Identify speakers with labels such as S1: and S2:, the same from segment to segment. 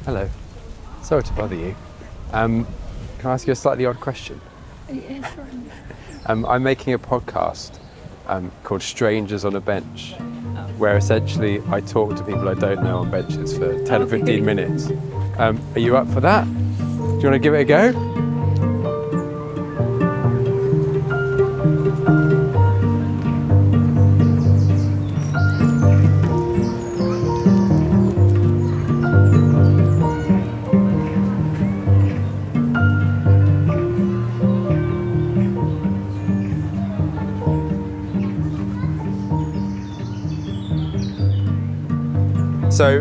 S1: Hello. Sorry to bother you. Can I ask you a slightly odd question?
S2: Yeah, sure.
S1: I'm making a podcast called Strangers on a Bench, where essentially I talk to people I don't know on benches for 10 or 15 minutes. Are you up for that? Do you want to give it a go? So,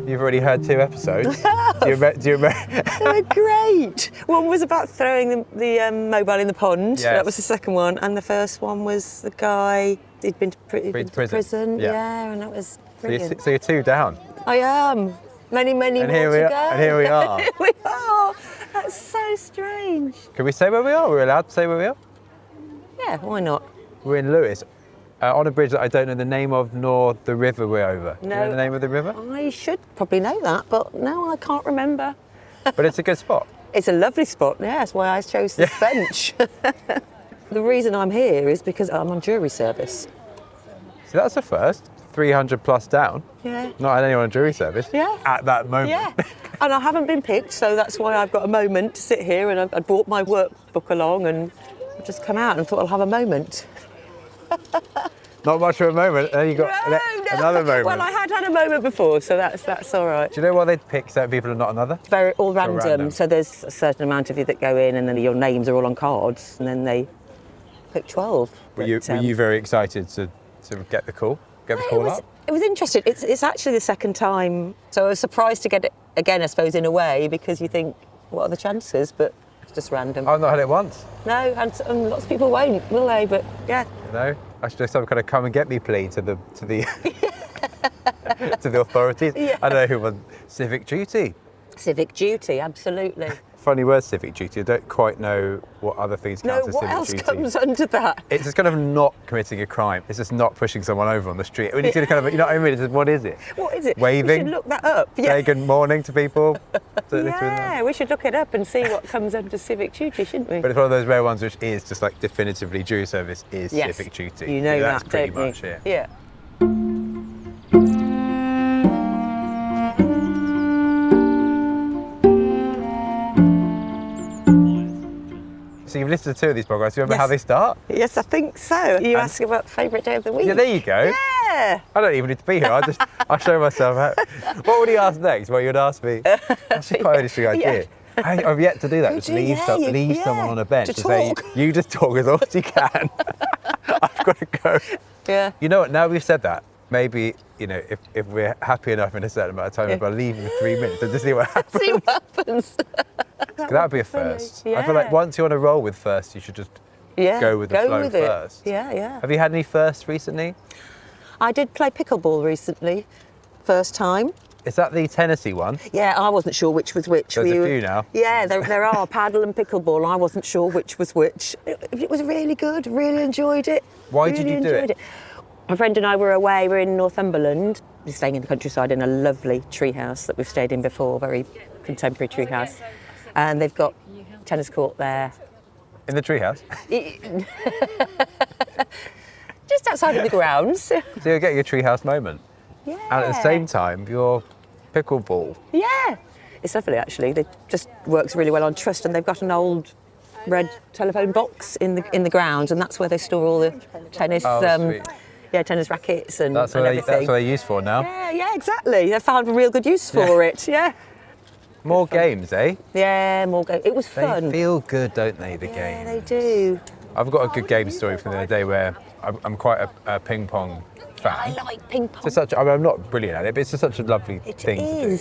S1: you've already heard 2 episodes. Do you remember?
S2: They were great. One was about throwing the mobile in the pond.
S1: Yes.
S2: That was the second one. And the first one was the guy who'd been to prison.
S1: Yeah.
S2: And that was
S1: So
S2: brilliant.
S1: you're 2 down.
S2: I am. Many more
S1: And
S2: to
S1: here we
S2: go.
S1: are. And here we are.
S2: Here we are. That's so strange.
S1: Can we say where we are? We're allowed to say where we are?
S2: Yeah, why not?
S1: We're in Lewes, on a bridge that I don't know the name of nor the river we're over. Do you know the name of the river?
S2: I should probably know that, but no, I can't remember.
S1: But it's a good spot.
S2: It's a lovely spot, yeah, that's why I chose this bench. The reason I'm here is because I'm on jury service.
S1: So that's the first. 300 plus down.
S2: Yeah.
S1: Not had anyone on jury service.
S2: Yeah.
S1: At that moment.
S2: Yeah, and I haven't been picked, so that's why I've got a moment to sit here, and I brought my workbook along and I've just come out and thought I'll have a moment.
S1: Not much of a moment, and then you got another moment.
S2: Well, I had a moment before, so that's all right.
S1: Do you know why they'd pick certain people and not another?
S2: It's very all random.
S1: random.
S2: So there's a certain amount of you that go in, and then your names are all on cards, and then they pick 12.
S1: Were you very excited to get the call? Get the call up?
S2: It was interesting. It's actually the second time, so I was surprised to get it again, I suppose, in a way, because you think, what are the chances? But it's just random.
S1: I've not had it once.
S2: No, and lots of people won't, will they? But yeah.
S1: No, I should do some kind of come and get me plea to the to the authorities.
S2: Yeah.
S1: I don't know who won civic duty.
S2: Civic duty, absolutely.
S1: Funny word, civic duty. I don't quite know what other things count
S2: No,
S1: as
S2: what
S1: civic
S2: else
S1: duty.
S2: comes under that?
S1: It's just kind of not committing a crime. It's just not pushing someone over on the street. We need to kind of, you know what I mean? It's just, what is it?
S2: What is it?
S1: Waving?
S2: We should look that up.
S1: Say good morning to people.
S2: Yeah, we should look it up and see what comes under civic duty, shouldn't we?
S1: But it's one of those rare ones which is just like definitively jury service is
S2: Yes,
S1: civic duty.
S2: you know
S1: That's
S2: that,
S1: pretty
S2: don't
S1: much
S2: you?
S1: it.
S2: Yeah.
S1: So you've listened to 2 of these podcasts. Do you remember
S2: Yes.
S1: how they start?
S2: Yes, I think so. You asking about favourite day of the week?
S1: Yeah, there you go.
S2: Yeah.
S1: I don't even need to be here. I'll show myself out. What would he ask next? Well, you'd ask me. That's quite an interesting idea. I've yet to do that. Just leave someone on a bench
S2: to
S1: and say,
S2: talk.
S1: you just talk as long as you can. I've got to go.
S2: Yeah.
S1: You know what? Now we've said that, maybe, you know, if we're happy enough in a certain amount of time, I'll leave in 3 minutes and just see what happens.
S2: See what happens.
S1: That would be a first.
S2: Yeah.
S1: I feel like once you're on a roll with first, you should just go with the flow
S2: with
S1: first.
S2: It. Yeah.
S1: Have you had any firsts recently?
S2: I did play pickleball recently, first time.
S1: Is that the Tennessee one?
S2: Yeah, I wasn't sure which was which.
S1: There's a few now.
S2: Yeah, there are paddle and pickleball. I wasn't sure which was which. It was really good. Really enjoyed it.
S1: Why did you do it?
S2: My friend and I were away. We're in Northumberland. We're staying in the countryside in a lovely tree house that we've stayed in before. Very contemporary tree house, and they've got tennis court there.
S1: In the treehouse?
S2: Just outside of the grounds.
S1: So you're getting a treehouse moment.
S2: Yeah.
S1: And at the same time, your pickleball.
S2: Yeah. It's lovely, actually. It just works really well on trust, and they've got an old red telephone box in the grounds, and that's where they store all the tennis.
S1: Sweet.
S2: Tennis rackets and
S1: That's
S2: everything.
S1: what they're used for now.
S2: Yeah, exactly. They found a real good use for it. Yeah.
S1: More games, eh?
S2: Yeah, more games. It was
S1: They
S2: fun.
S1: feel good, don't they, the games?
S2: Yeah, they do.
S1: I've got a good game story from the other day where I'm quite a ping pong fan.
S2: I like ping pong.
S1: I'm not brilliant at it, but it's just such a lovely thing to do.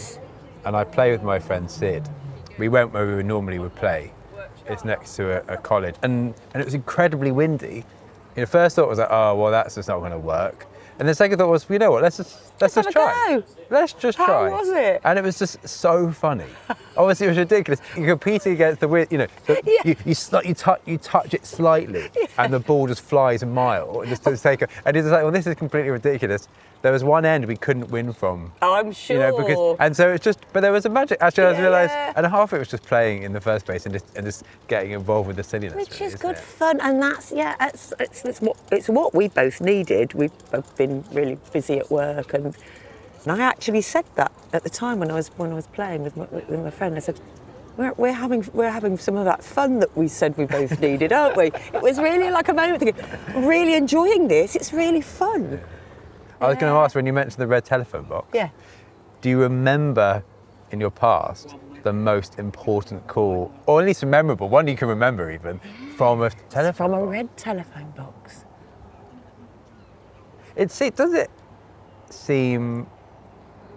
S1: And I play with my friend Sid. We went where we normally would play. It's next to a college. And it was incredibly windy. First thought was like, oh, well, that's just not going to work. And the second thought was, you know what, let's just try.
S2: Go.
S1: Let's just try.
S2: How was it?
S1: And it was just so funny. Obviously, it was ridiculous. You're competing against the wind, you touch it slightly, and the ball just flies a mile. Just to take and it's like, well, this is completely ridiculous. There was one end we couldn't win from.
S2: Oh, I'm sure.
S1: And so it's just, but there was a magic. Actually, I realised,
S2: Yeah.
S1: and half of it was just playing in the first place and just getting involved with the silliness.
S2: Which
S1: really,
S2: is
S1: isn't
S2: good
S1: it?
S2: fun, and it's what we both needed. We've both been really busy at work, and I actually said that at the time when I was playing with my friend. I said, we're having some of that fun that we said we both needed, aren't we? It was really like a moment thinking, I'm really enjoying this. It's really fun.
S1: I was going to ask, when you mentioned the red telephone box,
S2: Yeah.
S1: do you remember in your past the most important call, or at least a memorable one you can remember even, from a telephone
S2: From a
S1: box?
S2: red telephone box.
S1: Does it seem,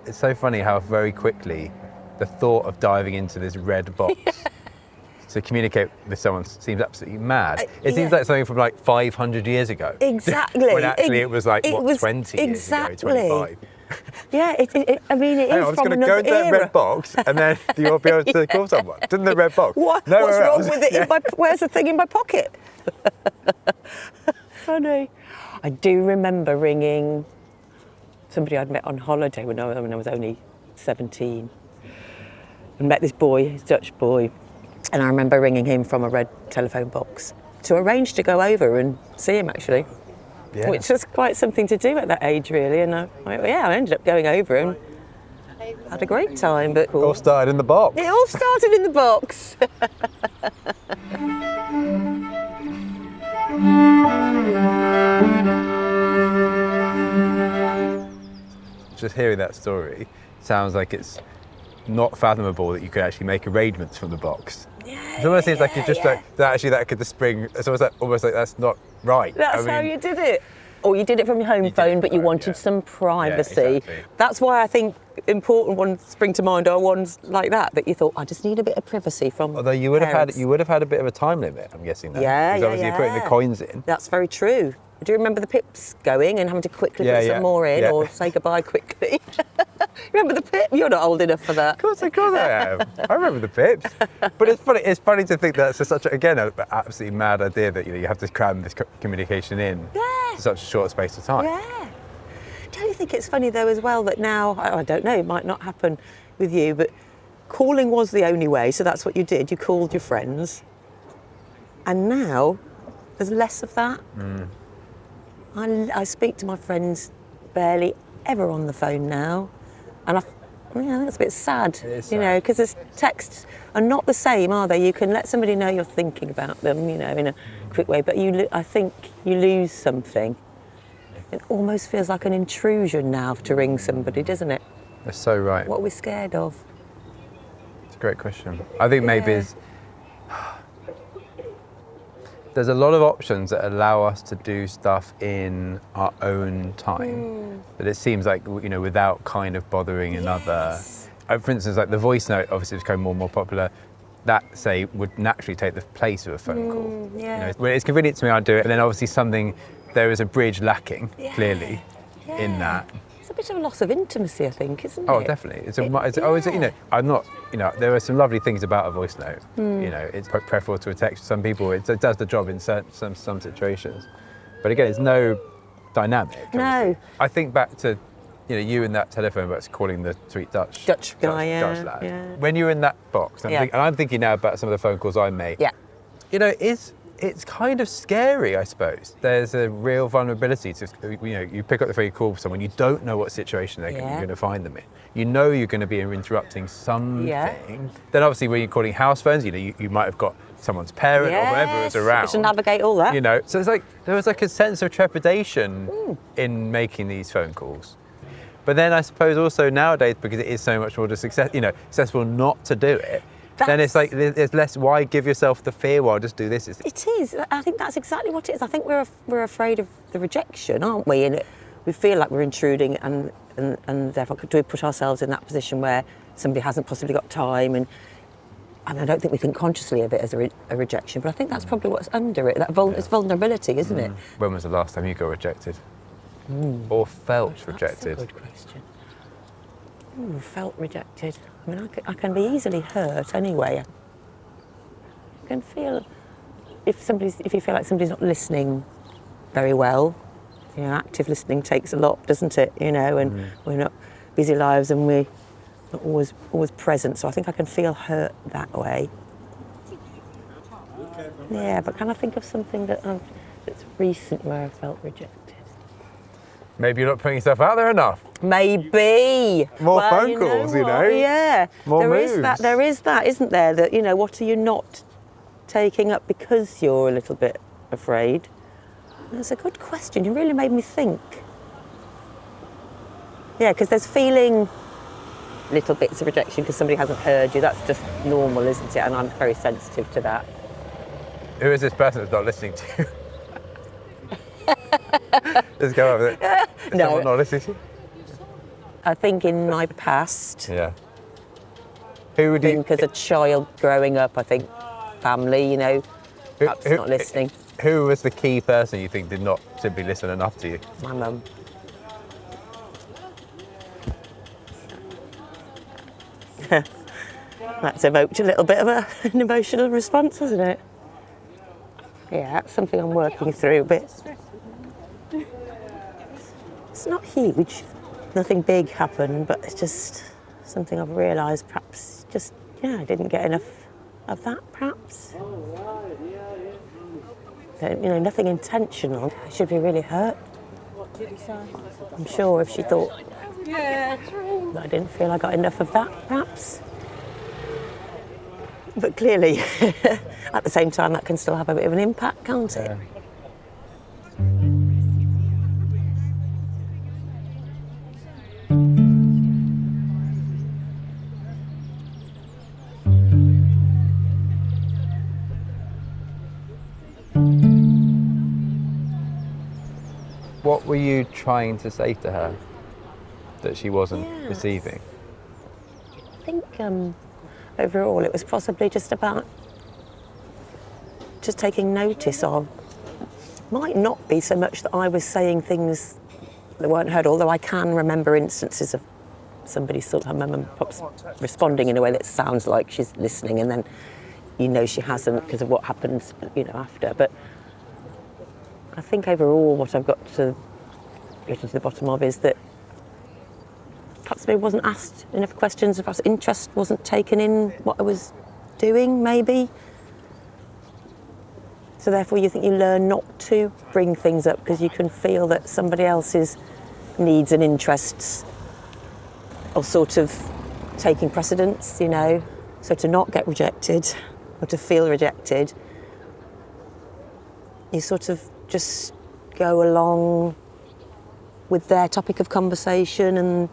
S1: it's so funny how very quickly the thought of diving into this red box to communicate with someone seems absolutely mad. It seems
S2: yeah.
S1: like something from like 500 years ago.
S2: Exactly.
S1: When actually it was like, 20 years
S2: exactly.
S1: ago, 25.
S2: Yeah, I mean, it
S1: Hang
S2: is
S1: on, I'm just
S2: from
S1: going to go
S2: another
S1: into that
S2: era.
S1: red box and then you'll be able to call someone. Didn't the red box?
S2: What's
S1: Nowhere
S2: wrong
S1: else.
S2: with it?
S1: Yeah.
S2: Where's the thing in my pocket? Funny. I do remember ringing somebody I'd met on holiday when I was only 17. And met this boy, this Dutch boy, and I remember ringing him from a red telephone box to arrange to go over and see him actually,
S1: Yeah.
S2: which was quite something to do at that age really. And I ended up going over and had a great time. But
S1: All started in the box.
S2: it all started in the box.
S1: Just hearing that story sounds like it's not fathomable that you could actually make arrangements from the box.
S2: Yeah,
S1: It almost seems like you're just
S2: yeah.
S1: like that could the spring. It's almost like that's not right.
S2: That's how you did it. Or you did it from your home
S1: did it
S2: phone,
S1: from
S2: but you
S1: home,
S2: wanted
S1: yeah.
S2: some privacy.
S1: Yeah, exactly.
S2: That's why I think important ones spring to mind are ones like that you thought, I just need a bit of privacy from
S1: Although you would
S2: parents.
S1: have had a bit of a time limit, I'm guessing. Then.
S2: Yeah,
S1: Because
S2: yeah,
S1: obviously you're putting the
S2: yeah.
S1: coins in.
S2: That's very true. Do you remember the pips going and having to quickly
S1: Yeah,
S2: put
S1: yeah,
S2: some more in
S1: yeah.
S2: or say goodbye quickly? Remember the pip? You're not old enough for that.
S1: Of course I am. I remember the pips. But it's funny. It's funny to think that's such an absolutely mad idea that you have to cram this communication in
S2: Yeah.
S1: such a short space of time.
S2: Yeah. Don't you think it's funny though as well that now, I don't know, it might not happen with you, but calling was the only way, so that's what you did. You called your friends. And now there's less of that. I speak to my friends barely ever on the phone now. And I think it's a bit sad,
S1: It is
S2: you
S1: sad.
S2: know, because the texts are not the same, are they? You can let somebody know you're thinking about them, you know, in a quick way, but I think you lose something. It almost feels like an intrusion now to ring somebody, doesn't it?
S1: That's so right.
S2: What are we scared of?
S1: It's a great question. I think maybe
S2: Yeah.
S1: there's a lot of options that allow us to do stuff in our own time. But it seems like, without kind of bothering another. For instance, like the voice note obviously is becoming more and more popular. That, say, would naturally take the place of a phone call.
S2: yeah.
S1: When it's convenient to me, I'll do it. And then obviously there is a bridge lacking, clearly, in
S2: Yeah.
S1: that.
S2: It's a bit of a loss of intimacy, I think, isn't it?
S1: Oh, definitely.
S2: Yeah.
S1: I'm not, there are some lovely things about a voice note. It's preferable to a text. Some people, it does the job in some situations. But again, it's no dynamic.
S2: No.
S1: obviously. I think back to, you in that telephone box calling the sweet Dutch
S2: guy, yeah,
S1: Dutch lad.
S2: yeah.
S1: When you're in that box,
S2: Yeah.
S1: and I'm thinking now about some of the phone calls I make.
S2: Yeah.
S1: It's kind of scary, I suppose. There's a real vulnerability to, you pick up the phone, you call someone, you don't know what situation you're going to find them in. You know you're going to be interrupting something.
S2: Yeah.
S1: Then obviously when you're calling house phones, you might have got someone's parent or whoever is around.
S2: You should navigate all that.
S1: So it's like, there was like a sense of trepidation in making these phone calls. But then I suppose also nowadays, because it is so much more accessible not to do it, then it's like there's less. Why give yourself the fear? Well, just do this.
S2: It is. I think that's exactly what it is. I think we're afraid of the rejection, aren't we? And we feel like we're intruding, and therefore do we put ourselves in that position where somebody hasn't possibly got time, and and I don't think we think consciously of it as a rejection, but I think that's probably what's under it. It's vulnerability, isn't it?
S1: When was the last time you got rejected? Or felt
S2: That's
S1: rejected?
S2: a good question. Ooh, felt rejected. I mean, I can be easily hurt anyway. I can feel if you feel like somebody's not listening very well. You know, active listening takes a lot, doesn't it? You know, and we're not busy lives and we're not always present. So I think I can feel hurt that way. Yeah, but can I think of something that's recent where I felt rejected?
S1: Maybe you're not putting yourself out there enough.
S2: Maybe.
S1: More
S2: Well,
S1: phone
S2: you know
S1: calls, you
S2: what?
S1: know?
S2: Yeah.
S1: More
S2: There is
S1: moves.
S2: there is that, isn't there? That, you know, what are you not taking up because you're a little bit afraid? That's a good question. You really made me think. Yeah, because there's feeling little bits of rejection because somebody hasn't heard you. That's just normal, isn't it? And I'm very sensitive to that.
S1: Who is this person that's not listening to you? Let's go over it. Is
S2: No.
S1: someone not listening to you?
S2: I think in my past,
S1: Yeah. Who would
S2: I
S1: you...
S2: think as a child growing up, I think family, you know, perhaps not listening.
S1: Who was the key person you think did not simply listen enough to you?
S2: My mum. That's evoked a little bit of an emotional response, hasn't it? Yeah, that's something I'm working through a bit. It's not huge, nothing big happened, but it's just something I've realised perhaps just, I didn't get enough of that perhaps. You know, nothing intentional. I should be really hurt. I'm sure if she thought that I didn't feel I got enough of that, perhaps. But clearly, at the same time, that can still have a bit of an impact, can't it?
S1: What were you trying to say to her that she wasn't
S2: Yes.
S1: receiving?
S2: I think overall it was possibly just about just taking notice of. Might not be so much that I was saying things that weren't heard, although I can remember instances of somebody sort of, my mum perhaps responding in a way that sounds like she's listening, and then you know she hasn't because of what happens, you know, after. But I think overall what I've got to get to the bottom of is that perhaps maybe wasn't asked enough questions, perhaps interest wasn't taken in what I was doing, maybe. So therefore you think you learn not to bring things up because you can feel that somebody else's needs and interests are sort of taking precedence, you know. So to not get rejected or to feel rejected, you sort of just go along with their topic of conversation and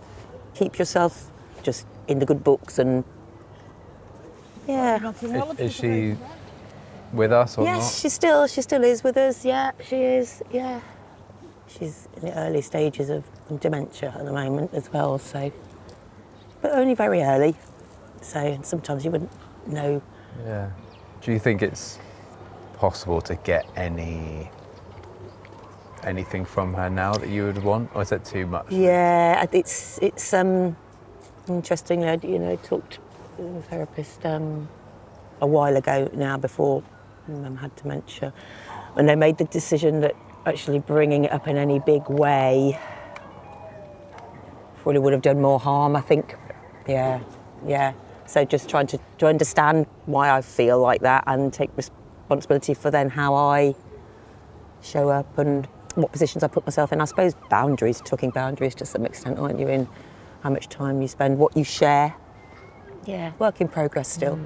S2: keep yourself just in the good books and
S1: Is she with us or
S2: yes,
S1: not?
S2: she still is with us. Yeah, she is. Yeah, she's in the early stages of dementia at the moment as well. So, but only very early. So sometimes you wouldn't know.
S1: Yeah. Do you think it's possible to get anything from her now that you would want, or is that too much?
S2: Yeah, it's interestingly, I talked with a therapist a while ago now before Mum had dementia, and they made the decision that actually bringing it up in any big way probably would have done more harm, I think. Yeah. So just trying to understand why I feel like that and take responsibility for then how I show up and what positions I put myself in. I suppose boundaries, talking boundaries to some extent, aren't you, in how much time you spend, what you share. Yeah, work in progress still.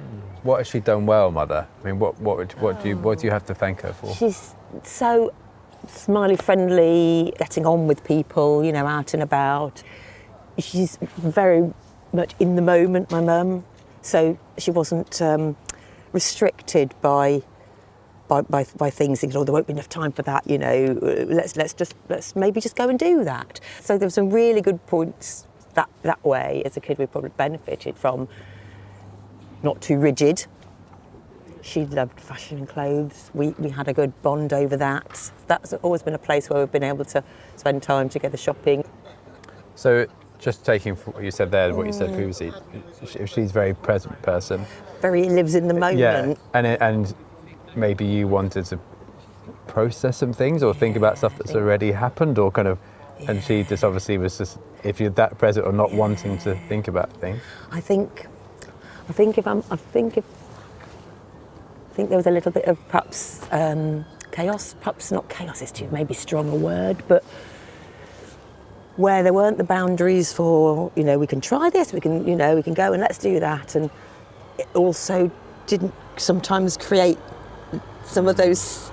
S1: What has she done well, Mother? I mean, what do you have to thank her for?
S2: She's so smiley, friendly, getting on with people, you know, out and about. She's very much in the moment, my mum. So she wasn't restricted by things, thinking, oh, there won't be enough time for that, you know, let's maybe just go and do that. So there were some really good points that way. As a kid, we probably benefited from not too rigid She loved fashion and clothes. We had a good bond over that. That's always been a place where we've been able to spend time together shopping.
S1: So just taking from what you said there, what you said previously, if she's a very present person.
S2: Very lives in the moment.
S1: Yeah, and maybe you wanted to process some things or think about stuff that's already happened, or kind of, and she just obviously was just, if you're that present or not wanting to think about things.
S2: I think there was a little bit of perhaps chaos. Perhaps not chaos is too maybe strong a word, but where there weren't the boundaries for, we can try this, we can go and let's do that, and it also didn't sometimes create some of those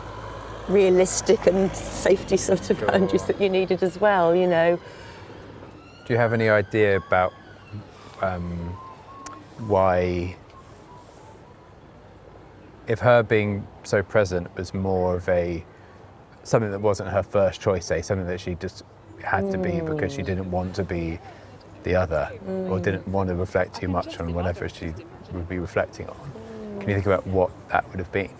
S2: realistic and safety sort of boundaries that you needed as well.
S1: Do you have any idea about why, if her being so present was more of something that wasn't her first choice, say something that she just had to be because she didn't want to be the other, or didn't want to reflect too much on whatever she would be reflecting on? Can you think about what that would have been?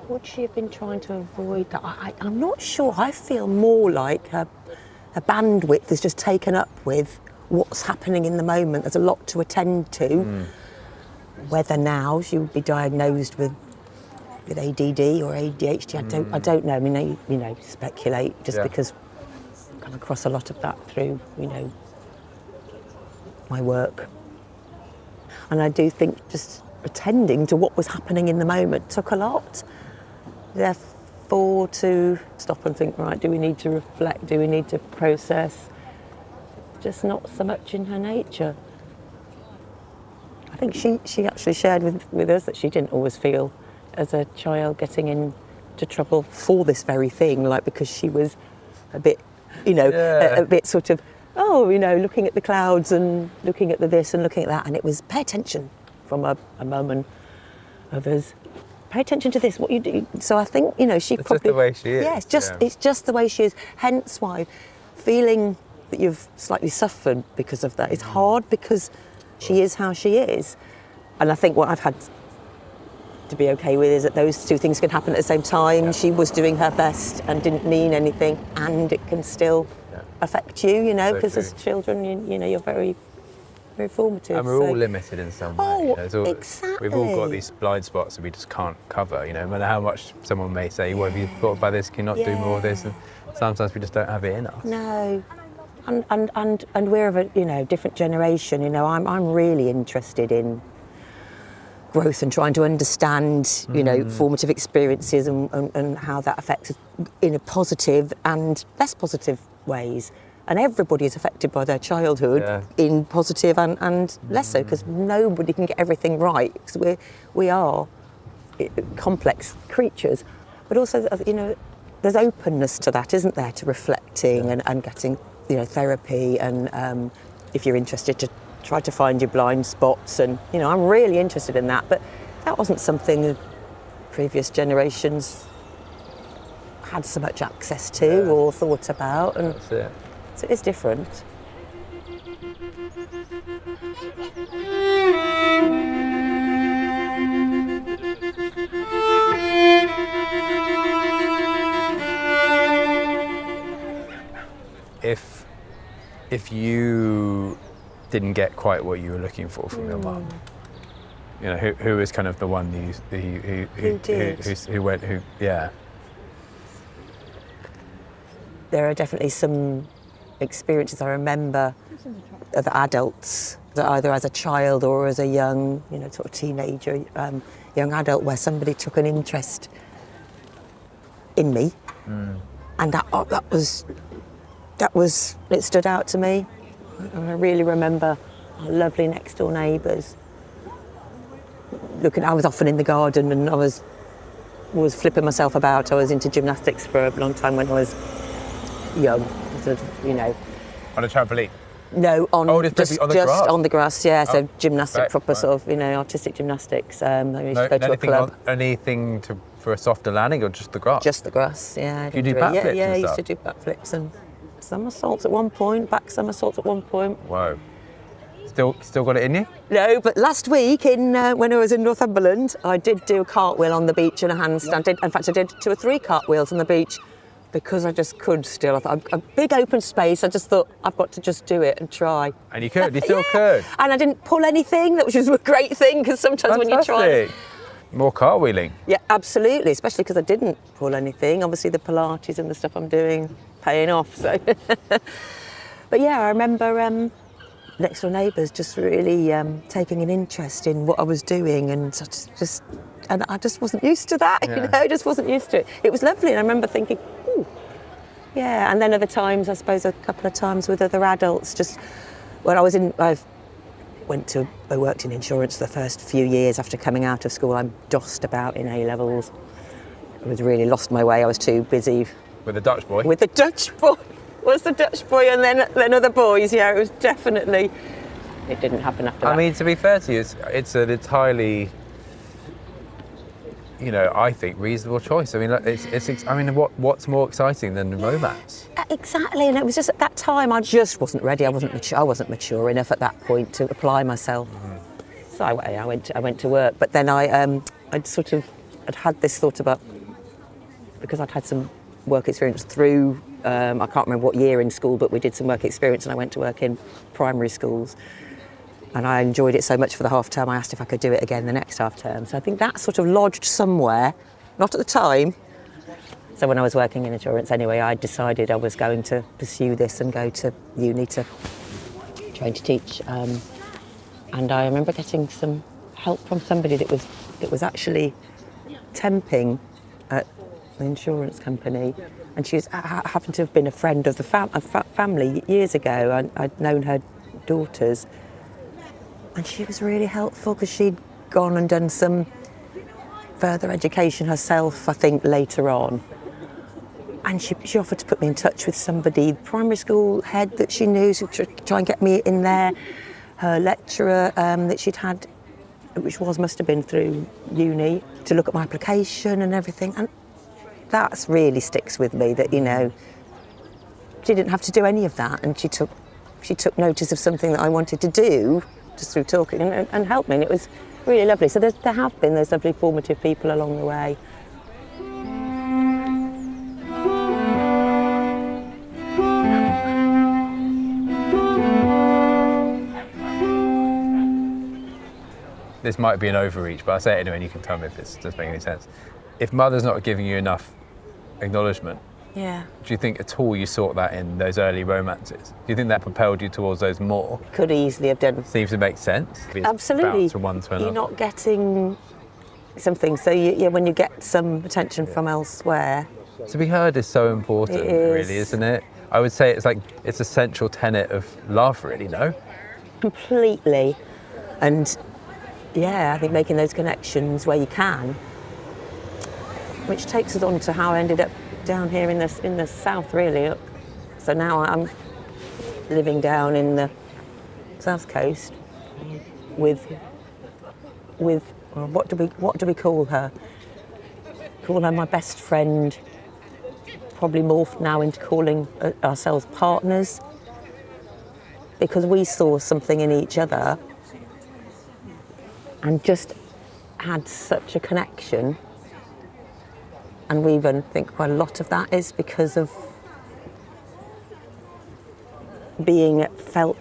S2: Would she have been trying to avoid that? I'm not sure. I feel more like her bandwidth is just taken up with what's happening in the moment. There's a lot to attend to. Whether now she would be diagnosed with ADD or ADHD, I don't know. I mean, speculate just because I've come across a lot of that through, my work. And I do think just attending to what was happening in the moment took a lot. Therefore, to stop and think, right, do we need to reflect? Do we need to process? Just not so much in her nature. I think she actually shared with us that she didn't always feel as a child getting into trouble for this very thing, like because she was a bit, a bit sort of, looking at the clouds and looking at the this and looking at that, and it was pay attention from a mum and others. Pay attention to this, what you do. So I think, she
S1: it's
S2: probably...
S1: just the way she is.
S2: Yeah, it's just the way she is. Hence why feeling that you've slightly suffered because of that is hard, because she is how she is. And I think what I've had to be okay with is that those two things can happen at the same time. She was doing her best and didn't mean anything, and it can still affect you, because as children, you're very, very formative.
S1: And we're all limited in some way.
S2: Exactly.
S1: We've all got these blind spots that we just can't cover, no matter how much someone may say, well, have you thought about this, can you not do more of this? And sometimes we just don't have it in us.
S2: No. And we're of a different generation. I'm really interested in growth and trying to understand formative experiences and how that affects us in a positive and less positive ways. And everybody is affected by their childhood in positive and less so, because nobody can get everything right, because we are complex creatures. But also, there's openness to that, isn't there, to reflecting and getting therapy, and if you're interested, to try to find your blind spots, and I'm really interested in that. But that wasn't something that previous generations had so much access to or thought about, and
S1: that's it.
S2: So it's different.
S1: If you didn't get quite what you were looking for from your mum, who is kind of the one who went.
S2: There are definitely some experiences I remember of adults, either as a child or as a young, sort of teenager, young adult, where somebody took an interest in me, and that was it stood out to me. And I really remember our lovely next door neighbours. I was often in the garden, and I was flipping myself about. I was into gymnastics for a long time when I was young, sort of,
S1: On a trampoline?
S2: No, just on the grass, yeah. So
S1: gymnastic,
S2: proper sort of, artistic gymnastics. I used to go to a club.
S1: Anything for a softer landing, or just the grass?
S2: Just the grass, yeah.
S1: You do backflips?
S2: Yeah, I used to do backflips and somersaults at one point, back somersaults at one point.
S1: Whoa. Still got it in you?
S2: No, but last week when I was in Northumberland, I did do a cartwheel on the beach and a handstand. In fact, I did 2 or 3 cartwheels on the beach because I just could still. I thought, a big open space, I just thought, I've got to just do it and try.
S1: And you could, you still could.
S2: And I didn't pull anything, which was a great thing, because sometimes when you try...
S1: More cartwheeling.
S2: Yeah, absolutely, especially because I didn't pull anything. Obviously the Pilates and the stuff I'm doing paying off, so... But yeah, I remember next door neighbours just really taking an interest in what I was doing, and I just wasn't used to that,
S1: Yeah.
S2: you know, just wasn't used to it. It was lovely, and I remember thinking, ooh, yeah. And then other times, I suppose a couple of times with other adults, just when I worked in insurance the first few years after coming out of school. I dossed about in A-levels. I was really lost my way. I was too busy
S1: With the Dutch boy?
S2: with the Dutch boy. Was the Dutch boy, and then other boys. Yeah, it was definitely. It didn't happen after that.
S1: I mean, to be fair to you, it's an entirely, you know, I think reasonable choice. I mean, what's more exciting than romance?
S2: Exactly, and it was just at that time I just wasn't ready. I wasn't mature enough at that point to apply myself. So I went to work, but then I'd had this thought about, because I'd had some work experience through. I can't remember what year in school, but we did some work experience, and I went to work in primary schools. And I enjoyed it so much for the half term, I asked if I could do it again the next half term. So I think that sort of lodged somewhere, not at the time. So when I was working in insurance anyway, I decided I was going to pursue this and go to uni to train to teach. And I remember getting some help from somebody that was actually temping at the insurance company. And she happened to have been a friend of the family years ago. I'd known her daughters. And she was really helpful because she'd gone and done some further education herself, I think, later on. And she offered to put me in touch with somebody, the primary school head that she knew, to try and get me in there. Her lecturer that she'd had, which must have been through uni, to look at my application and everything. And that really sticks with me, that, you know, she didn't have to do any of that, and she took notice of something that I wanted to do just through talking and helped me, and it was really lovely. So there have been those lovely formative people along the way.
S1: This might be an overreach, but I'll say it anyway and you can tell me if it doesn't make any sense. If mother's not giving you enough acknowledgement,
S2: Yeah.
S1: do you think at all you sought that in those early romances? Do you think that propelled you towards those more?
S2: Could easily have done.
S1: Seems to make sense. It's
S2: Absolutely.
S1: bounced from one to another.
S2: You're not getting something, so when you get some attention from elsewhere.
S1: To be heard is so important,
S2: It is.
S1: really, isn't it? I would say it's a central tenet of love, really, no?
S2: Completely. And yeah, I think making those connections where you can, which takes us on to how I ended up down here in the south, really. So now I'm living down in the south coast with well, what do we call her? Call her my best friend. Probably morphed now into calling ourselves partners, because we saw something in each other and just had such a connection. And we even think quite a lot of that is because of being felt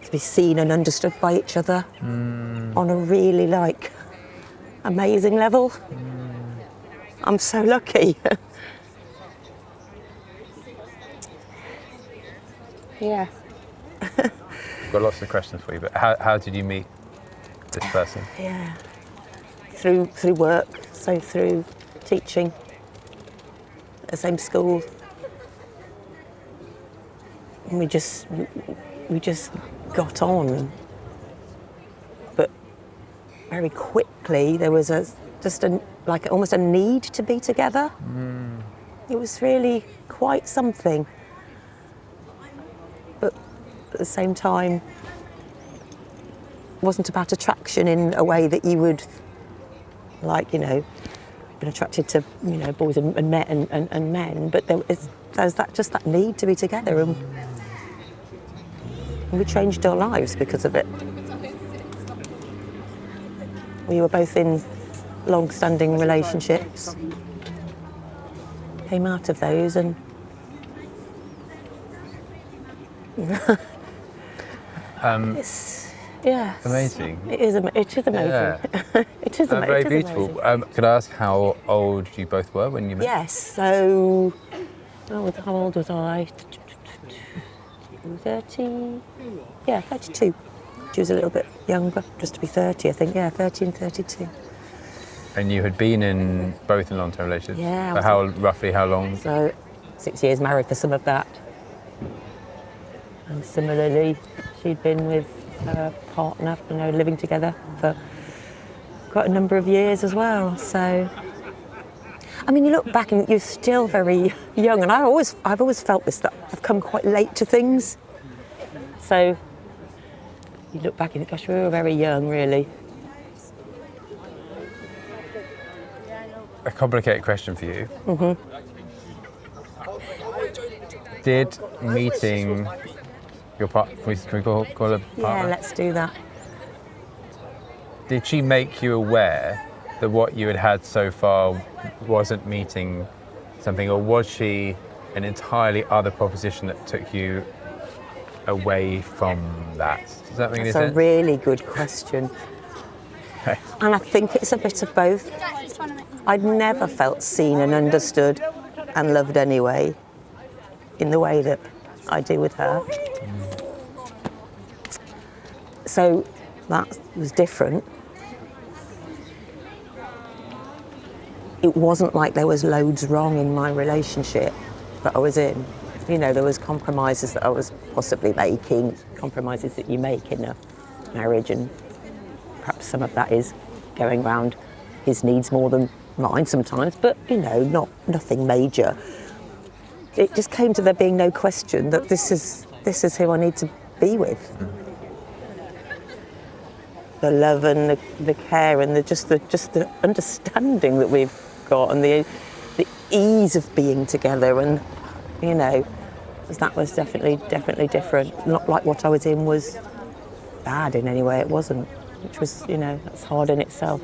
S2: to be seen and understood by each other on a really amazing level. I'm so lucky. Yeah.
S1: I've got lots of questions for you, but how did you meet this person?
S2: Yeah. Through work, so through teaching at the same school. And we just got on. But very quickly there was almost a need to be together. It was really quite something. But at the same time, it wasn't about attraction in a way that you would, been attracted to, boys and men. But there's that need to be together. And And we changed our lives because of it. We were both in long-standing relationships. Came out of those and it's
S1: Amazing.
S2: It is amazing.
S1: Yeah.
S2: It is
S1: Very
S2: it is
S1: beautiful.
S2: amazing.
S1: Could I ask how old you both were when you met?
S2: Yes. So, how old was I? 30. Yeah, 32. She was a little bit younger, just to be 30, I think. Yeah, 30 and 32.
S1: And you had been both in long-term relationships?
S2: Yeah, I
S1: For
S2: was
S1: roughly how long?
S2: So, 6 years married for some of that. And similarly, she'd been with her partner, living together for quite a number of years as well. So, I mean, you look back and you're still very young, and I've always felt this, that I've come quite late to things. So, you look back and think, gosh, we were very young, really.
S1: A complicated question for you.
S2: Mm-hmm.
S1: Did meeting your partner, can we call her partner?
S2: Yeah, let's do that.
S1: Did she make you aware that what you had had so far wasn't meeting something, or was she an entirely other proposition that took you away from that? Does that make any
S2: That's a
S1: sense?
S2: really good question.
S1: Okay.
S2: And I think it's a bit of both. I'd never felt seen and understood and loved anyway, in the way that I do with her. So that was different. It wasn't like there was loads wrong in my relationship that I was in. There was compromises that I was possibly making, compromises that you make in a marriage, and perhaps some of that is going round his needs more than mine sometimes, but nothing major. It just came to there being no question that this is who I need to be with. The love and the care and the understanding that we've got, and the ease of being together, and that was definitely different. Not like what I was in was bad in any way. It wasn't, which was that's hard in itself.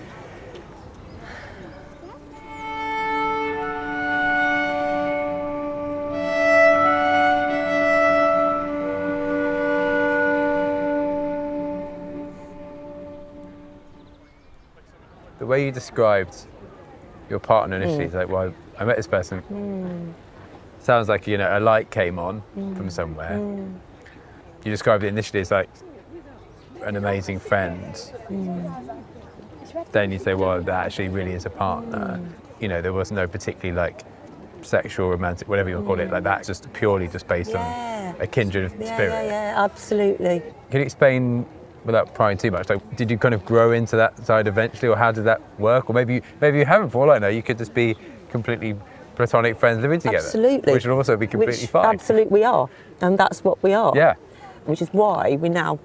S1: The way you described your partner initially, is like, well, I met this person. Sounds like a light came on from somewhere. You described it initially as like an amazing friend. Then you say, well, that actually really is a partner. There was no particularly like sexual, romantic, whatever you want to call it, like that. Just purely just based on a kindred spirit.
S2: Yeah, absolutely.
S1: Can you explain, without prying too much, like, did you kind of grow into that side eventually, or how did that work? Or maybe you haven't, for all I know. You could just be completely platonic friends living together.
S2: Absolutely.
S1: Which would also be completely fine.
S2: Absolutely, we are. And that's what we are.
S1: Yeah.
S2: Which is why we now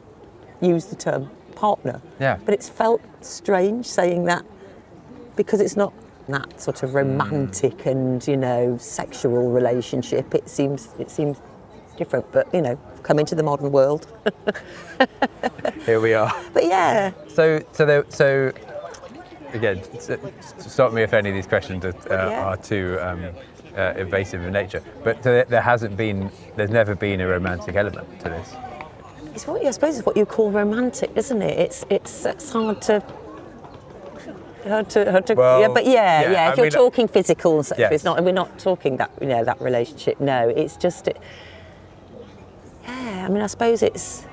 S2: use the term partner.
S1: Yeah.
S2: But it's felt strange saying that, because it's not that sort of romantic and, sexual relationship. It seems different, but, come into the modern world.
S1: Here we are.
S2: But yeah.
S1: So again, stop me if any of these questions are too evasive in nature. But there's never been a romantic element to this.
S2: It's I suppose it's what you call romantic, isn't it? It's hard to.
S1: Well,
S2: yeah. If you're talking physical,
S1: yes.
S2: It's not. We're not talking that that relationship. No, it's just. Yeah, I suppose it's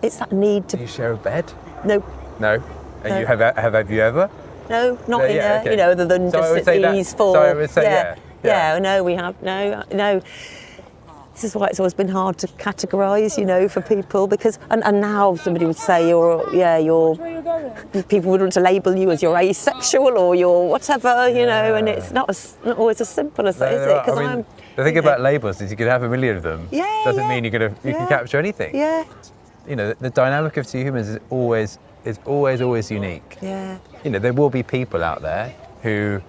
S2: that need to.
S1: Do you share a bed?
S2: No.
S1: No. And
S2: No.
S1: you have you ever?
S2: No, not
S1: No,
S2: in
S1: yeah,
S2: a,
S1: okay.
S2: other than
S1: So I would
S2: just
S1: say
S2: it's
S1: that-
S2: ease for.
S1: so I would say yeah.
S2: Yeah, no, we have no. This is why it's always been hard to categorise, for people, because and now somebody would say people would want to label you as you're asexual or you're whatever, and it's not always as simple as that, is it? Because
S1: the thing about labels is you could have a million of them.
S2: Yeah,
S1: Doesn't
S2: yeah.
S1: mean you can capture anything.
S2: Yeah,
S1: The dynamic of two humans is always unique.
S2: yeah,
S1: There will be people out there who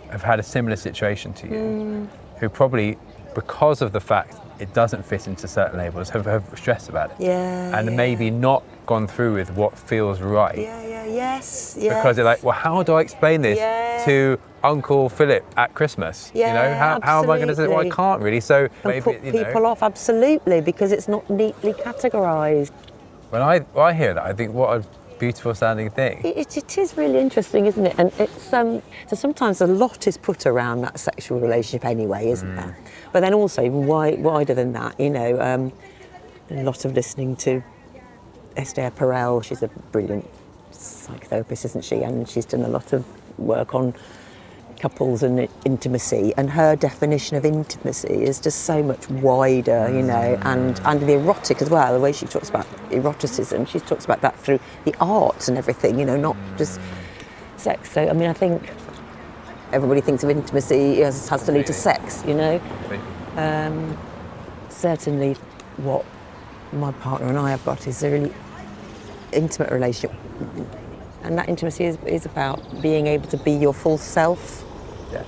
S1: have had a similar situation to you, who probably, because of the fact it doesn't fit into certain labels have stressed about it.
S2: Yeah.
S1: And
S2: yeah.
S1: maybe not gone through with what feels right.
S2: Yes.
S1: Because they're like, well, how do I explain this to Uncle Philip at Christmas?
S2: Yeah,
S1: how am I going to say it? Well, I
S2: absolutely.
S1: can't really. So
S2: And
S1: maybe,
S2: put people off, absolutely, because it's not neatly categorised.
S1: when I hear that, I think, what a beautiful sounding thing.
S2: It is really interesting, isn't it? And it's so sometimes a lot is put around that sexual relationship anyway, isn't there? But then also even wider than that, a lot of listening to Esther Perel. She's a brilliant psychotherapist, isn't she? And she's done a lot of work on couples and intimacy, and her definition of intimacy is just so much wider, and the erotic as well. The way she talks about eroticism, she talks about that through the arts and everything, not just sex. So I mean, I think everybody thinks of intimacy as has to lead to sex, Certainly what my partner and I have got is a really intimate relationship, and that intimacy is about being able to be your full self.
S1: Yeah.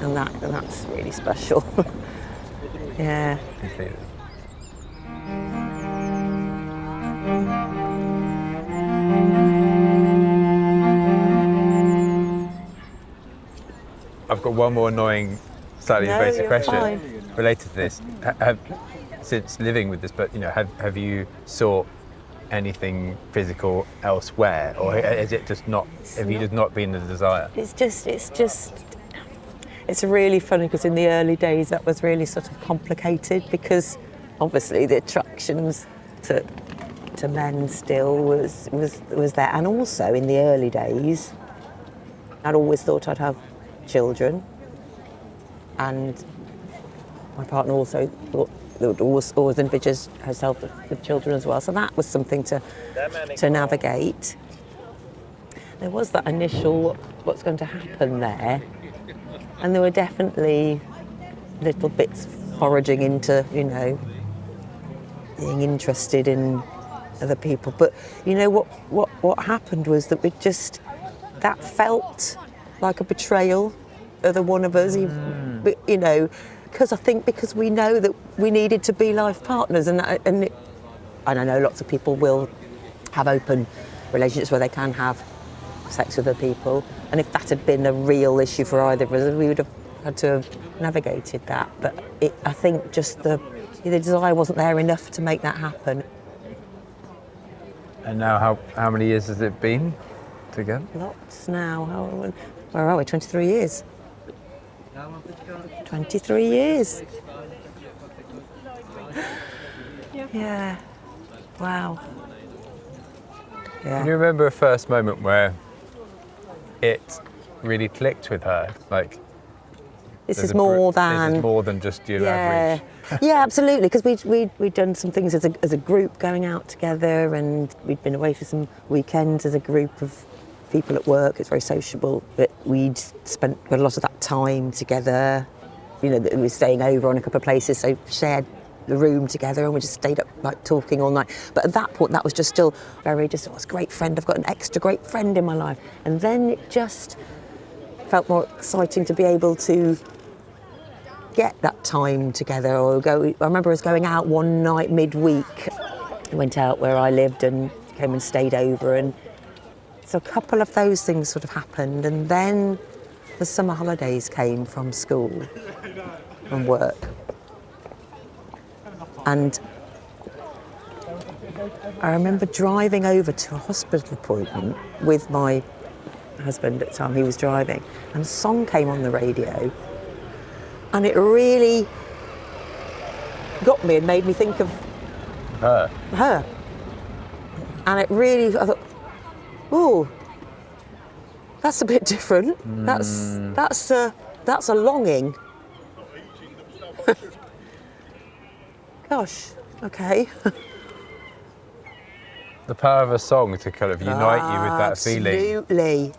S2: And that's really special. Yeah.
S1: Completely. I've got one more annoying, slightly
S2: No,
S1: invasive
S2: you're
S1: question
S2: fine.
S1: related to this. Since living with this, but have you sought anything physical elsewhere, or is it just not? Have you just not been the desire?
S2: It's really funny because in the early days that was really sort of complicated, because obviously the attractions to men still was there, and also in the early days I'd always thought I'd have children, and my partner also thought always envisages herself with children as well. So that was something to navigate. There was that initial what's going to happen there, and there were definitely little bits foraging into, being interested in other people. But what happened was that that felt like a betrayal of the one of us, because we know that we needed to be life partners, and I know lots of people will have open relationships where they can have sex with other people, and if that had been a real issue for either of us, we would have had to have navigated that. But I think just the desire wasn't there enough to make that happen.
S1: And now, how many years has it been together?
S2: Lots now. Where are we? 23 years. 23 years. Yeah. Wow. Yeah.
S1: Can you remember a first moment where it really clicked with her? Like,
S2: this is more
S1: than just your average.
S2: Yeah, absolutely. Because we'd done some things as a group, going out together, and we'd been away for some weekends as a group of people at work. It's very sociable, but we'd spent a lot of that time together. We were staying over on a couple of places, so shared the room together, and we just stayed up like talking all night. But at that point, that was just still very just, oh, it's a great friend. I've got an extra great friend in my life. And then it just felt more exciting to be able to get that time together, or go. I remember us going out one night midweek. We went out where I lived and came and stayed over, and so a couple of those things sort of happened, and then the summer holidays came from school and work. And I remember driving over to a hospital appointment with my husband at the time. He was driving, and a song came on the radio, and it really got me and made me think of her. And it really, I thought, oh, that's a bit different. That's a longing. Gosh, okay.
S1: The power of a song to kind of unite you with that feeling.
S2: Absolutely.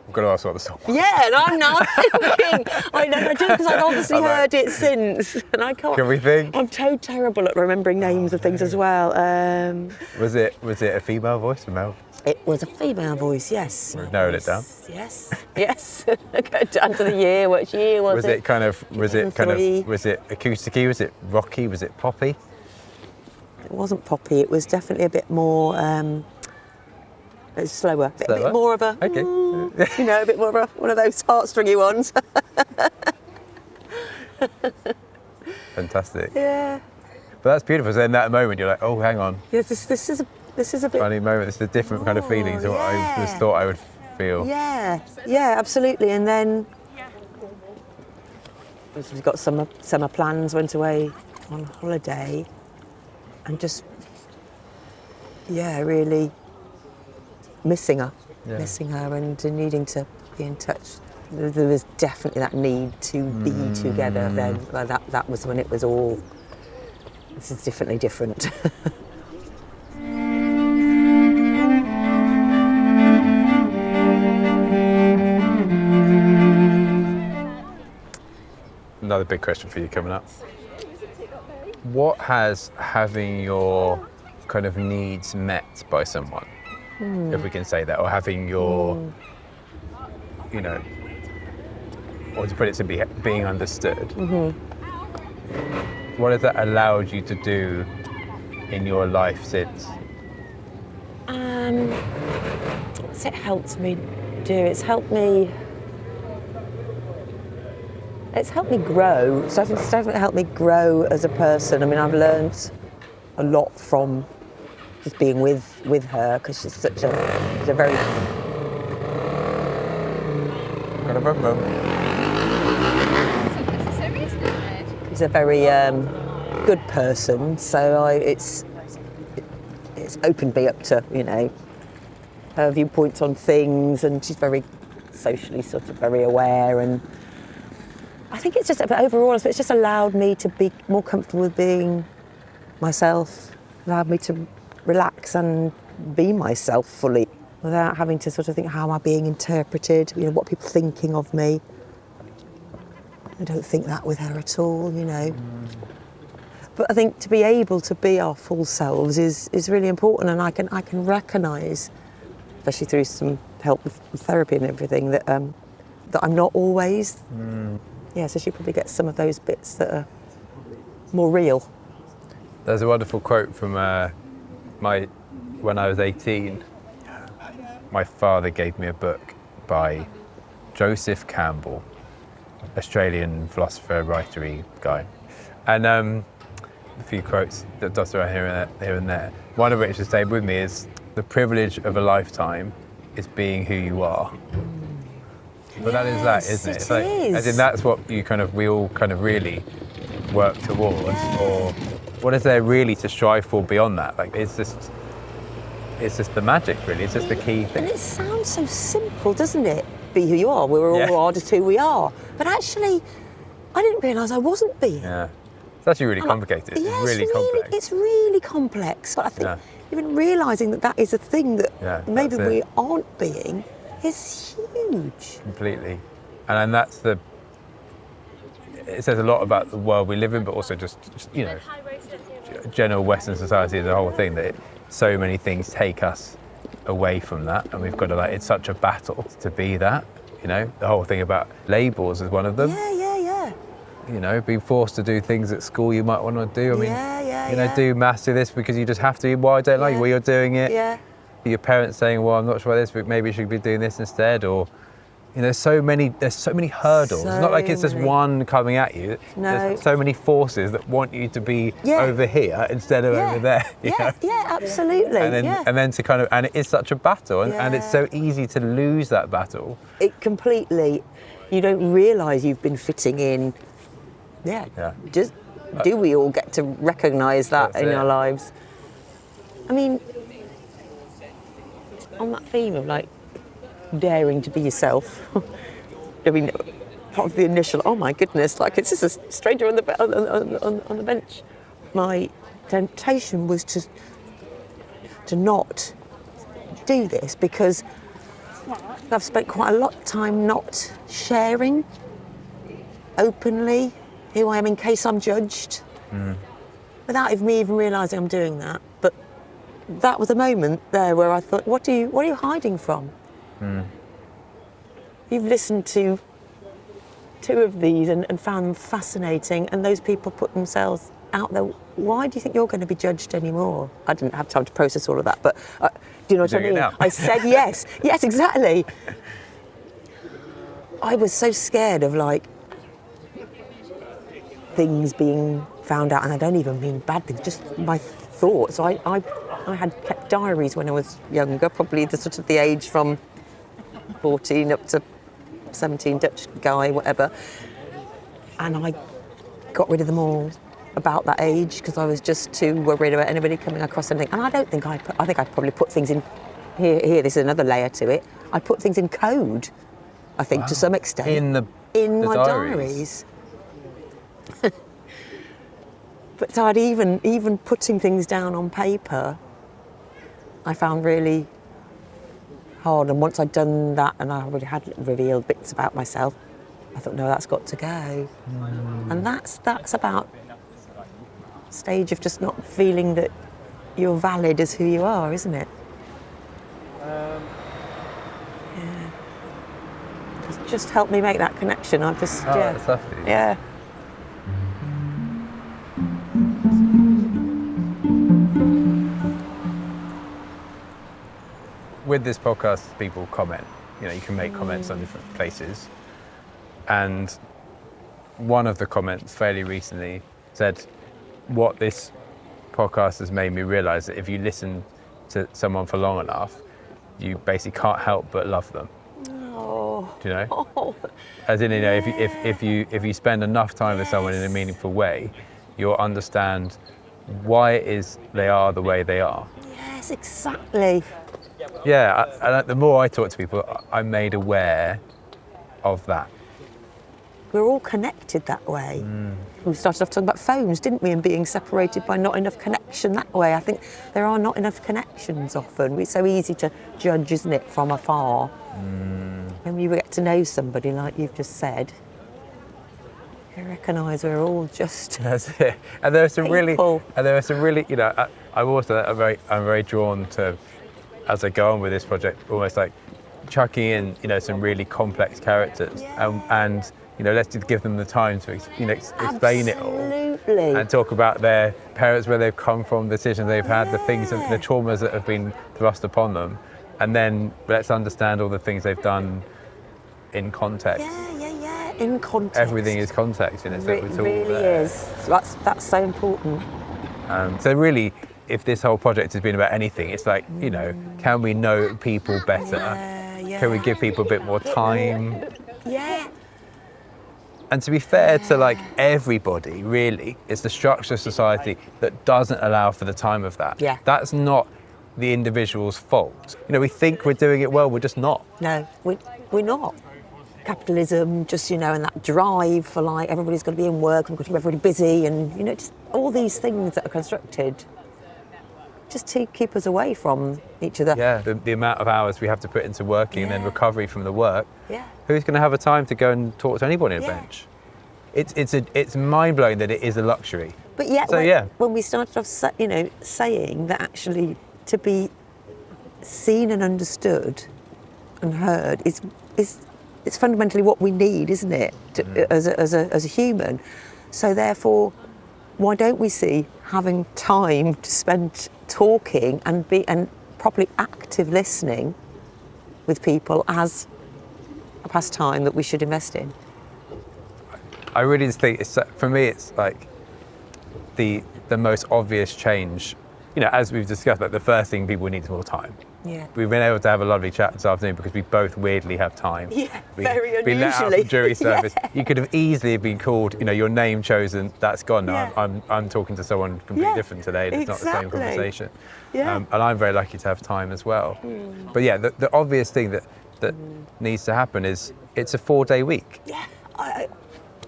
S1: I've got to ask what the song was.
S2: Yeah, and I'm now thinking. I know, because I've obviously heard it since, and I can't.
S1: Can we think?
S2: I'm terrible at remembering names of things as well.
S1: Was it a female voice or male?
S2: It was a female voice, yes.
S1: We've narrowed it down.
S2: Yes, yes. Go down to the year. Which year was it?
S1: Was it acousticy? Was it rocky? Was it poppy?
S2: It wasn't poppy. It was definitely a bit more it's slower. A bit more of a,
S1: Okay.
S2: a bit more of a, one of those heartstringy ones.
S1: Fantastic.
S2: Yeah.
S1: But that's beautiful. So in that moment, you're like, oh, hang on.
S2: Yes, this is a bit
S1: Funny moment. It's a different kind of feeling to what I just thought I would feel.
S2: Yeah, absolutely. And then we've got summer plans, went away on holiday, and just, really missing her and needing to be in touch. There was definitely that need to be together then. Like that was when it was all, this is definitely different.
S1: Another big question for you coming up. What has having your kind of needs met by someone, if we can say that, or having your, or to put it simply, being understood, what has that allowed you to do in your life since?
S2: What's it helped me do? It's helped me grow. It's definitely helped me grow as a person. I mean, I've learned a lot from just being with her, because she's a very... She's a very good person, so it's opened me up to, her viewpoints on things, and she's very socially sort of very aware, and I think it's just, overall, it's just allowed me to be more comfortable with being myself, allowed me to relax and be myself fully without having to sort of think, how am I being interpreted, what are people thinking of me. I don't think that with her at all, But I think to be able to be our full selves is really important, and I can recognise, especially through some help with therapy and everything, that I'm not always. Yeah, so she probably gets some of those bits that are more real.
S1: There's a wonderful quote from when I was 18. My father gave me a book by Joseph Campbell, Australian philosopher, writery guy, and a few quotes that dot around here and there. One of which has stayed with me is, "The privilege of a lifetime is being who you are." But that is that, isn't it?
S2: It is.
S1: As in, that's what we all kind of really work towards. Or what is there really to strive for beyond that? Like, it's just the magic, really. It's just the key thing.
S2: And it sounds so simple, doesn't it? Be who you are. We all are just who we are. But actually, I didn't realise I wasn't being.
S1: Yeah. It's actually really complicated.
S2: Yeah,
S1: it's really complex.
S2: It's really complex. But I think even realising that is a thing that maybe we aren't being is huge.
S1: Completely. And that's it says a lot about the world we live in, but also just general Western society as a whole thing, that so many things take us away from that, and we've got to, it's such a battle to be that, the whole thing about labels is one of them.
S2: Yeah.
S1: Being forced to do things at school you might want to do. I mean, do maths, do this because you just have to. Well, I don't like where you're doing it.
S2: Yeah.
S1: Your parents saying, well, I'm not sure about this, but maybe you should be doing this instead, or there's so many hurdles. It's not like it's just one coming at you.
S2: No.
S1: There's so many forces that want you to be over here instead of over there.
S2: Yeah, absolutely.
S1: And then to kind of, and it is such a battle, and it's so easy to lose that battle.
S2: It completely, you don't realise you've been fitting in. Yeah. Just do we all get to recognise that in our lives? I mean, on that theme of daring to be yourself, I mean, part of the initial, oh my goodness, it's just a stranger on the bench. My temptation was to not do this, because I've spent quite a lot of time not sharing openly who I am in case I'm judged, without me even realising I'm doing that. But that was a moment there where I thought, what are you hiding from? You've listened to two of these and found them fascinating, and those people put themselves out there. Why do you think you're going to be judged anymore? I didn't have time to process all of that, but do you know what I mean? I said yes. Yes, exactly. I was so scared of like things being found out, and I don't even mean bad things, just my thoughts. I had kept diaries when I was younger, probably the sort of the age from 14 up to 17, Dutch guy, whatever. And I got rid of them all about that age because I was just too worried about anybody coming across anything. And I think I probably put things in, here, this is another layer to it. I put things in code, I think, to some extent. In my diaries. But so I'd even putting things down on paper, I found really hard. And once I'd done that and I already had revealed bits about myself, I thought, no, that's got to go. And that's about stage of just not feeling that you're valid as who you are, isn't it? Yeah. Just helped me make that connection. I just,
S1: that's lovely.
S2: Yeah.
S1: With this podcast, people comment. You know, you can make comments on different places. And one of the comments fairly recently said, what this podcast has made me realise that if you listen to someone for long enough, you basically can't help but love them.
S2: Oh.
S1: Do you know?
S2: Oh.
S1: As in, you know, if you spend enough time with someone in a meaningful way, you'll understand why it is they are the way they are.
S2: Yes, exactly.
S1: Yeah, and the more I talk to people, I'm made aware of that.
S2: We're all connected that way. We started off talking about phones, didn't we, and being separated by not enough connection that way. I think there are not enough connections often. It's so easy to judge, isn't it, from afar. When you get to know somebody, like you've just said, you recognise we're all just
S1: That's it. And there are some
S2: people.
S1: really, you know, I'm very drawn to, as I go on with this project, almost like chucking in, you know, some really complex characters, and you know, let's just give them the time to, explain it all, and talk about their parents, where they've come from, the decisions they've had, the things, the traumas that have been thrust upon them, and then let's understand all the things they've done in context.
S2: Yeah, in context.
S1: Everything is context, you know, so it's all
S2: really
S1: there.
S2: is. That's so important.
S1: So really, if this whole project has been about anything, it's like, you know, can we know people better? Can we give people a bit more time?
S2: Yeah.
S1: And to be fair to like everybody, really, it's the structure of society that doesn't allow for the time of that.
S2: Yeah.
S1: That's not the individual's fault. You know, we think we're doing it well, we're just not.
S2: No, we're not. Capitalism, just, you know, and that drive for like everybody's got to be in work, we've got to keep everybody busy, and, you know, just all these things that are constructed just to keep us away from each other.
S1: Yeah, the amount of hours we have to put into working and then recovery from the work.
S2: Yeah.
S1: Who's going to have a time to go and talk to anybody on a bench? It's mind-blowing that it is a luxury.
S2: But yet,
S1: So,
S2: when we started off, saying that actually to be seen and understood and heard is it's fundamentally what we need, isn't it, as a human? So therefore, why don't we see having time to spend talking and properly active listening with people as a pastime that we should invest in?
S1: I really think for me it's like the most obvious change. You know, as we've discussed, like the first thing people need is more time.
S2: Yeah.
S1: We've been able to have a lovely chat this afternoon because we both weirdly have time.
S2: Yeah, very unusually.
S1: We let out from jury service. You could have easily been called, you know, your name chosen, that's gone now.
S2: Yeah.
S1: I'm talking to someone completely different today, and it's not the same conversation.
S2: Yeah.
S1: And I'm very lucky to have time as well. But yeah, the obvious thing that needs to happen is it's a 4-day week.
S2: Yeah,
S1: right?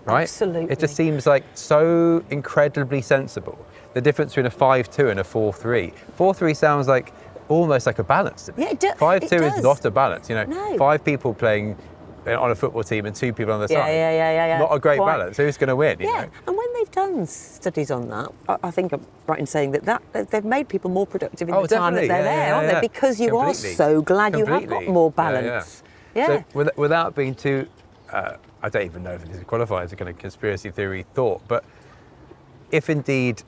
S2: Absolutely.
S1: It just seems like so incredibly sensible. The difference between a 5-2 and a 4-3. 4-3 sounds like almost like a balance to me.
S2: Yeah, it does.
S1: 5-2 is not a balance. You know,
S2: No.
S1: 5 people playing on a football team and 2 people on the side.
S2: Yeah.
S1: Not a great
S2: Quite.
S1: balance. Who's going to win? You
S2: Yeah,
S1: know?
S2: and when they've done studies on that. I think I'm right in saying that they've made people more productive in the time that they're there, aren't they? Because you are so glad you have got more balance. Yeah.
S1: So without being too, I don't even know if this qualifies as a kind of conspiracy theory thought, but if indeed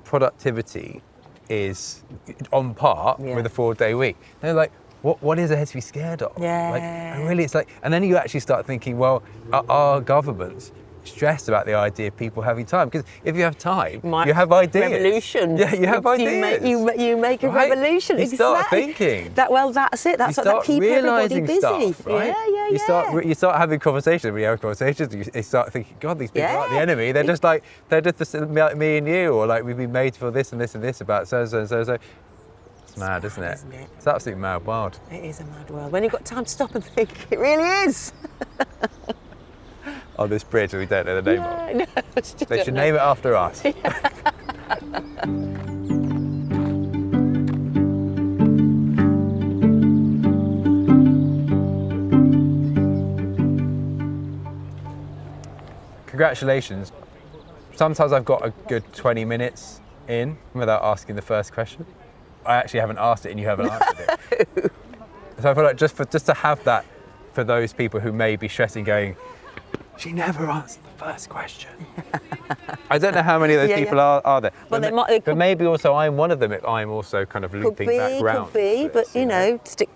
S1: productivity is on par with a 4-day week, they're like, what is there to be scared of?
S2: Yeah.
S1: Like, and really, it's like, and then you actually start thinking, well, are governments stressed about the idea of people having time? Because if you have time, you have ideas.
S2: Revolution.
S1: Yeah, you have ideas.
S2: You make a revolution.
S1: You start thinking.
S2: That's it. That's what that keep everybody busy.
S1: Stuff, right? You start having conversations. When you have conversations, you start thinking, God, these people aren't the enemy. They're just like like me and you, or like we've been made for this and this and this about so. It's mad, isn't it? It's absolutely mad world.
S2: It is a mad world. When you've got time to stop and think, it really is.
S1: On this bridge we don't know the name of.
S2: No,
S1: they should name it after us. Congratulations. Sometimes I've got a good 20 minutes in without asking the first question. I actually haven't asked it and you haven't answered it. So I feel like just to have that for those people who may be stressing, going, she never answered the first question. I don't know how many of those people are there.
S2: Well,
S1: but maybe also I'm one of them if I'm also kind of looping back round.
S2: Could be, but stick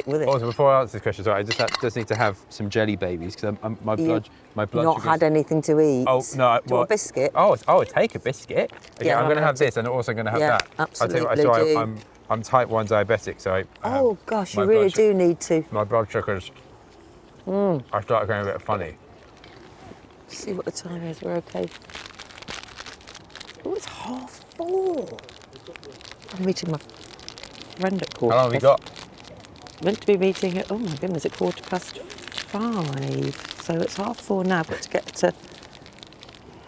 S2: with it.
S1: Also, before I answer this question, sorry, I just need to have some jelly babies because my blood
S2: not
S1: sugar.
S2: had anything to eat.
S1: Oh no!
S2: Do you want a biscuit?
S1: Oh, take a biscuit. Okay,
S2: Yeah,
S1: I'm going to have this, and I'm also going to have that.
S2: Absolutely.
S1: I'll tell you what, I'm type 1 diabetic, so I.
S2: Oh gosh, you really do need to.
S1: My blood sugars. I started going a bit funny.
S2: See what the time is. We're okay. Oh, it's 4:30. I'm meeting my friend at 4:30.
S1: How long have you got?
S2: Meant to be meeting at, oh my goodness, at 5:15. So it's 4:30 now. I've got to get to.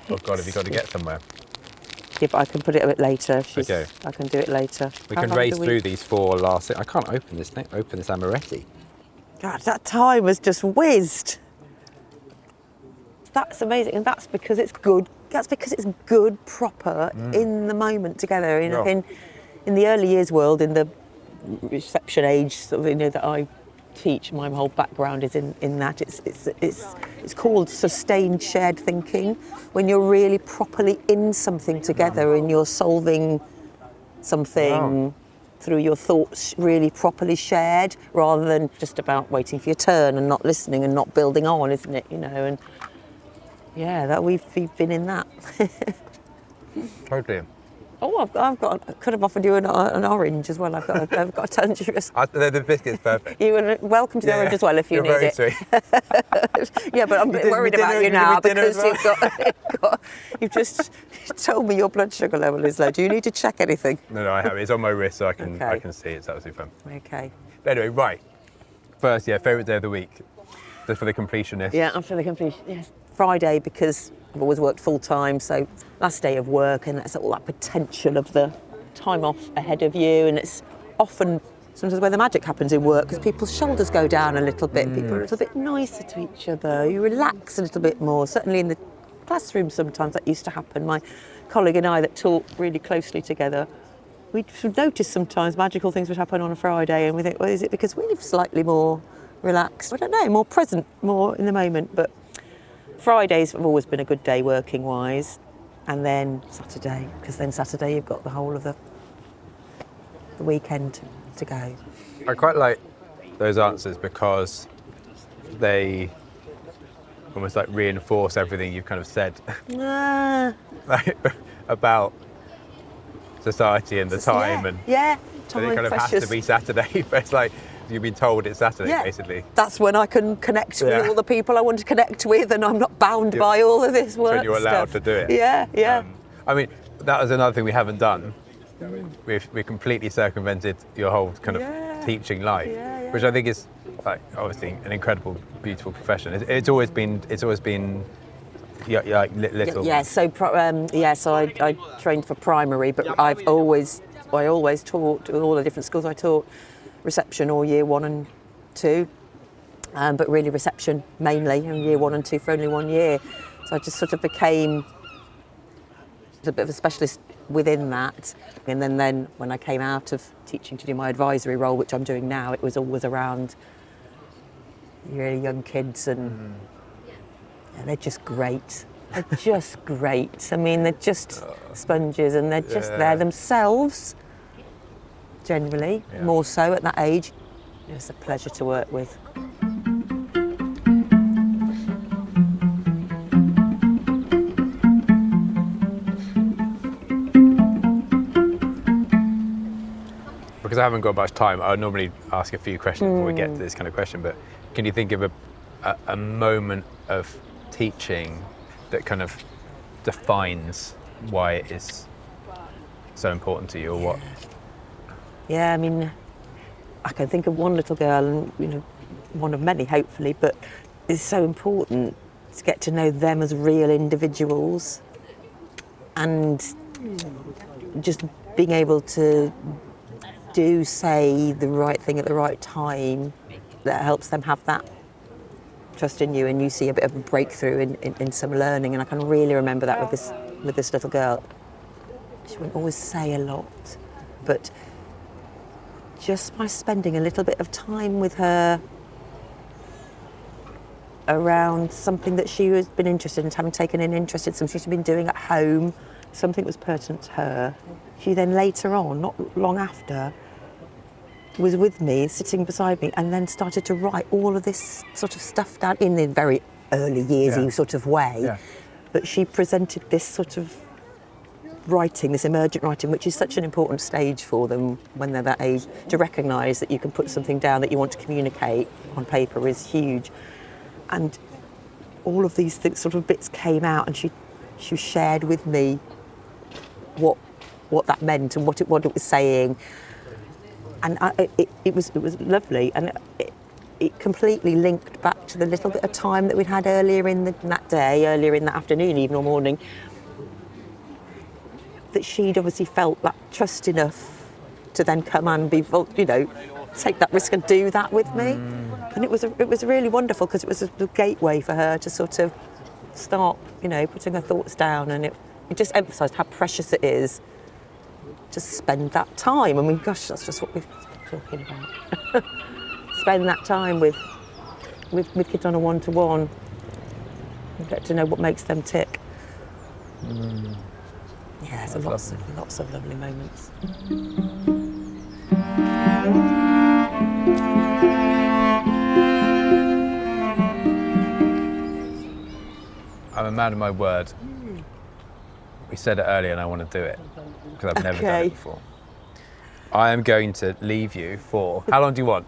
S1: Oh God, have you got to get somewhere?
S2: Yeah, but I can put it a bit later.
S1: Okay.
S2: I can do it later.
S1: We can race through these 4 last. I can't open this amaretti.
S2: God, that time has just whizzed. That's amazing, and that's because it's good. That's because it's good, proper, in the moment together. In the early years world, in the reception age, sort of, that I teach, my whole background is in that. It's called sustained shared thinking. When you're really properly in something together and you're solving something through your thoughts, really properly shared, rather than just about waiting for your turn and not listening and not building on, isn't it? And yeah, that we've been in that.
S1: Totally.
S2: Oh, I've got. Could have offered you an orange as well. I've got a tangerine.
S1: The biscuit's perfect.
S2: You are welcome to the orange as well if you need it.
S1: You're very sweet.
S2: Yeah, but I'm a bit worried about you now because you've just told me your blood sugar level is low. Do you need to check anything?
S1: No, I have. It's on my wrist, so I can see it. It's absolutely fun.
S2: Okay.
S1: But anyway, right. First, favourite day of the week, just for the completionist.
S2: Yeah, after the completion. Yes. Friday, because I've always worked full time, so last day of work, and that's all that potential of the time off ahead of you, and it's often sometimes where the magic happens in work, because people's shoulders go down a little bit, people are a little bit nicer to each other, you relax a little bit more. Certainly in the classroom sometimes that used to happen. My colleague and I that taught really closely together, we'd notice sometimes magical things would happen on a Friday, and we think, well, is it because we're slightly more relaxed? I don't know, more present, more in the moment. But Fridays have always been a good day working wise, and then Saturday, because then Saturday you've got the whole of the weekend to go.
S1: I quite like those answers because they almost like reinforce everything you've kind of said like, about society and the time, and
S2: time
S1: it kind of
S2: precious.
S1: has to be Saturday, but it's like you've been told it's Saturday basically.
S2: That's when I can connect with all the people I want to connect with, and I'm not bound by all of this work.
S1: When you're allowed to do it.
S2: Yeah.
S1: I mean, that was another thing we haven't done. We completely circumvented your whole kind of teaching life, which I think is like obviously an incredible, beautiful profession. It's always been like little.
S2: Yeah. So I trained for primary, but I always taught at all the different schools. I taught reception all year 1 and 2, but really reception mainly, and year 1 and 2 for only 1 year. So I just sort of became was a bit of a specialist within that. And then when I came out of teaching to do my advisory role, which I'm doing now, it was always around really young kids, and they're just great. They're just great. I mean, they're just sponges, and they're just there themselves, generally, more so at that age. It's a pleasure to work with.
S1: Because I haven't got much time, I would normally ask a few questions before we get to this kind of question, but can you think of a moment of teaching that kind of defines why it is so important to you, or what?
S2: Yeah, I mean, I can think of one little girl, and one of many, hopefully, but it's so important to get to know them as real individuals, and just being able to say the right thing at the right time that helps them have that trust in you, and you see a bit of a breakthrough in some learning. And I can really remember that with this little girl. She wouldn't always say a lot, but just by spending a little bit of time with her around something that she has been interested in, having taken an interest in something she's been doing at home, something that was pertinent to her, she then later on, not long after, was with me, sitting beside me, and then started to write all of this sort of stuff down in the very early yearsy sort of way. Yeah. But she presented this sort of writing, this emergent writing, which is such an important stage for them when they're that age. To recognise that you can put something down that you want to communicate on paper is huge. And all of these sort of bits came out, and she shared with me what that meant and what it was saying. And it was lovely, and it completely linked back to the little bit of time that we'd had earlier in that day, earlier in that afternoon, even or morning, that she'd obviously felt that trust enough to then come and be, take that risk and do that with me. And it was really wonderful, because it was a gateway for her to sort of start, putting her thoughts down, and it just emphasised how precious it is to spend that time. I mean, gosh, that's just what we're talking about. Spend that time with kids on a one-to-one and get to know what makes them tick. Yeah, there's lots of lovely moments.
S1: I'm a man of my word. We said it earlier, and I want to do it because I've never done it before. I am going to leave you for, how long do you want?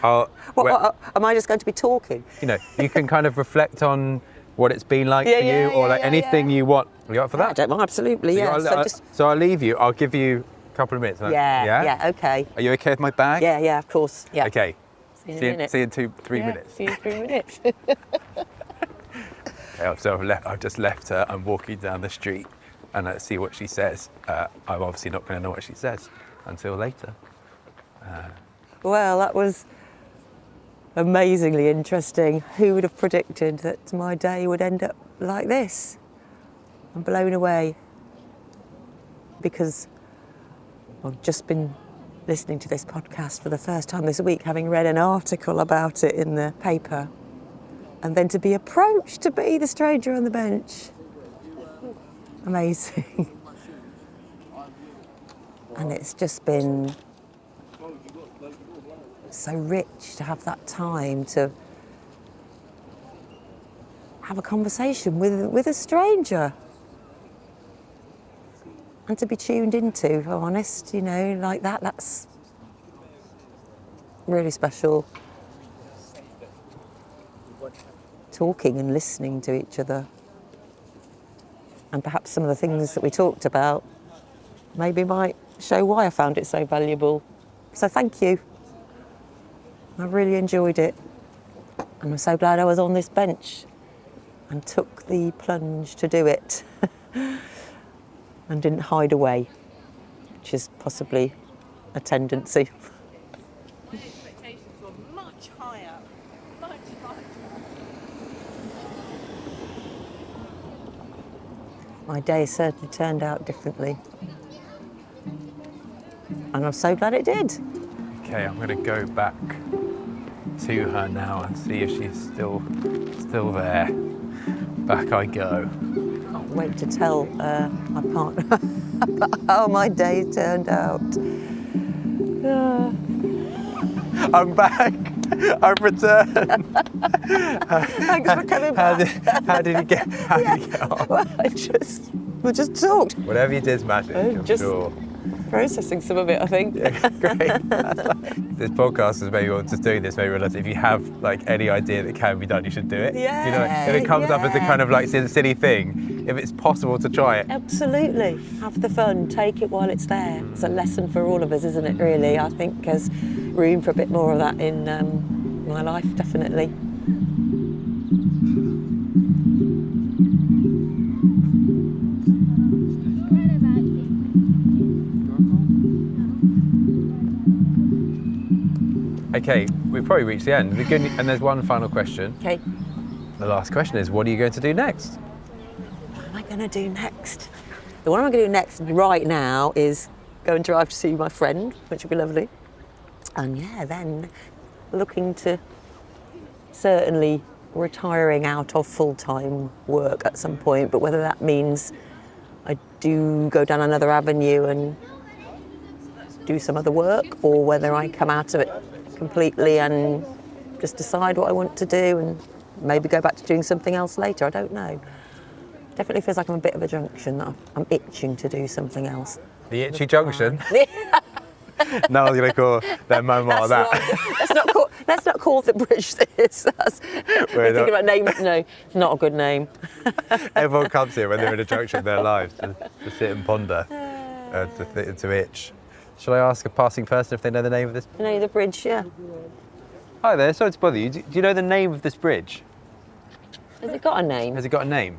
S2: Am I just going to be talking?
S1: You can kind of reflect on what it's been like for you, or anything you want. Are you up for that?
S2: I don't mind, absolutely,
S1: So I'll leave you. I'll give you a couple of minutes.
S2: Okay.
S1: Are you okay with my bag?
S2: Yeah, of course. Yeah.
S1: Okay.
S2: See you in a minute.
S1: See you in 3 minutes.
S2: See you in 3 minutes.
S1: So I've just left her. I'm walking down the street, and let's see what she says. I'm obviously not going to know what she says until later.
S2: Well, that was amazingly interesting. Who would have predicted that my day would end up like this? I'm blown away, because I've just been listening to this podcast for the first time this week, having read an article about it in the paper, and then to be approached to be the stranger on the bench. Amazing. And it's just been so rich to have that time to have a conversation with a stranger, and to be tuned into, if I'm honest, like that's really special. Talking and listening to each other, and perhaps some of the things that we talked about maybe might show why I found it so valuable. So thank you. I really enjoyed it, and I'm so glad I was on this bench and took the plunge to do it and didn't hide away, which is possibly a tendency.
S3: My expectations were much higher, much higher.
S2: my day certainly turned out differently. And I'm so glad it did.
S1: Okay, I'm going to go back to her now and see if she's still there. Back I go.
S2: Can't wait to tell my partner about how my day turned out.
S1: I'm back. I've returned.
S2: Thanks for coming back.
S1: How did you get on?
S2: Well, we just talked.
S1: Whatever you did, magic. I'm
S2: Just-
S1: sure.
S2: Processing some of it, I think.
S1: Yeah, great. This podcast is maybe just doing this. Maybe realize if you have like any idea that can be done, you should do it.
S2: Yeah,
S1: You know, if it comes up as a
S2: yeah.
S1: kind of like silly thing, if it's possible to try it.
S2: Absolutely. Have the fun. Take it while it's there. It's a lesson for all of us, isn't it, really? I think there's room for a bit more of that in my life, definitely.
S1: Okay, we've probably reached the end. And there's one final question.
S2: Okay.
S1: The last question is, what are you going to do next?
S2: What am I going to do next? The one I'm going to do next right now is go and drive to see my friend, which will be lovely. And yeah, then looking to certainly retiring out of full-time work at some point, but whether that means I do go down another avenue and do some other work, or whether I come out of it completely and just decide what I want to do and maybe go back to doing something else later. I don't know. Definitely feels like I'm a bit of a junction, that I'm itching to do something else.
S1: The Itchy Junction? No one's going to call their mum that.
S2: Let's not call the bridge this. We're thinking about names. No, it's not a good name.
S1: Everyone comes here when they're in a junction of their lives to sit and ponder, to itch. Shall I ask a passing person if they know the name of this?
S2: No, the bridge, yeah.
S1: Hi there, sorry to bother you. Do you know the name of this bridge?
S2: Has it got a name?
S1: Has it got a name?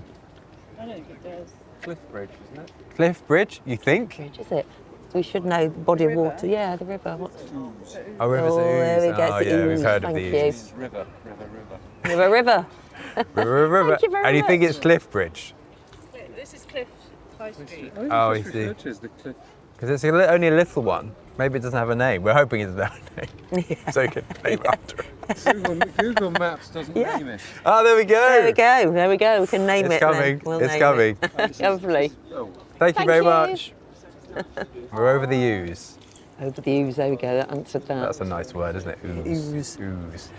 S3: I don't think there's.
S1: Cliff Bridge, isn't it? Cliff Bridge, you think?
S2: Bridge, is it? We should know the body of water. Yeah, the river. What's
S1: Oh, River's
S2: Oh, there we go,
S1: Oh,
S2: it's the
S1: yeah, we've
S2: Ouse,
S1: heard of
S2: thank
S1: the
S2: you.
S1: Ouse.
S3: River.
S2: River?
S1: River.
S2: Thank you very
S1: And you think
S2: much.
S1: it's Cliff Bridge?
S3: This is Cliff High Street.
S1: Oh, I see. Because it's only a little one. Maybe it doesn't have a name. We're hoping it doesn't have a name. So you can name it after it.
S4: Google Maps doesn't
S2: Yeah.
S4: name it.
S1: Oh, there we go.
S2: There we go. We can name
S1: It's
S2: it.
S1: coming.
S2: Then. We'll
S1: It's
S2: name
S1: coming.
S2: It. Lovely.
S1: Thank you
S2: Thank
S1: very
S2: you.
S1: much. We're over the Ouse.
S2: Over the Ouse, there we go. That answered that.
S1: That's a nice word, isn't it?
S2: Ooze.
S1: Ooze.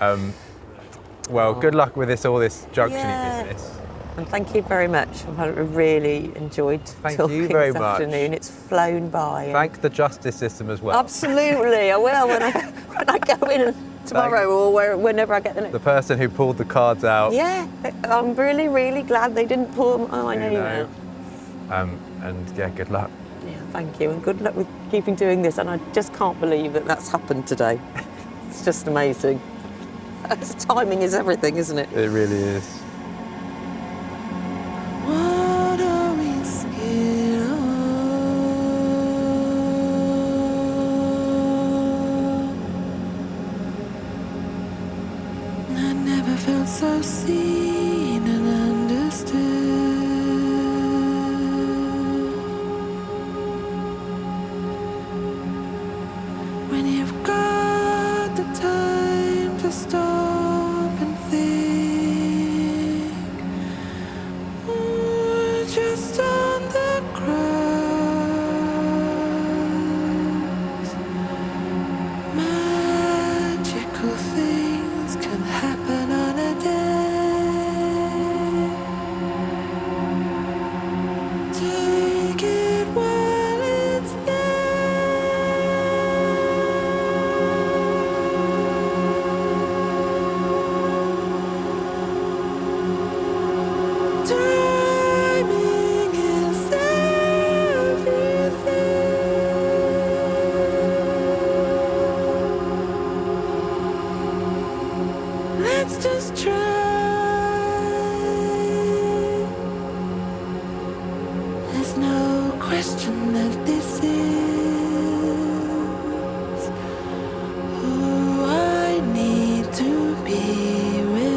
S1: Well, good luck with all this junction-y
S2: Yeah.
S1: business.
S2: And thank you very much. I've really enjoyed
S1: Thank
S2: talking
S1: you very
S2: this
S1: much.
S2: afternoon. It's flown by.
S1: Thank the justice system as well.
S2: Absolutely, I will when I go in tomorrow or whenever I get the next.
S1: The person who pulled the cards out.
S2: Yeah, I'm really, really glad they didn't pull them. Oh, I know you
S1: know.
S2: now.
S1: And yeah, good luck.
S2: Yeah, thank you, and good luck with keeping doing this. And I just can't believe that that's happened today. It's just amazing. Timing is everything, isn't it?
S1: It really is.
S2: What are we scared of? I never felt so seen and understood. When you've got the time to stop and think, just on the cracks, magical things can happen on a day. Take it while it's Timing is everything. Let's just try. There's no question that this is who I need to be with.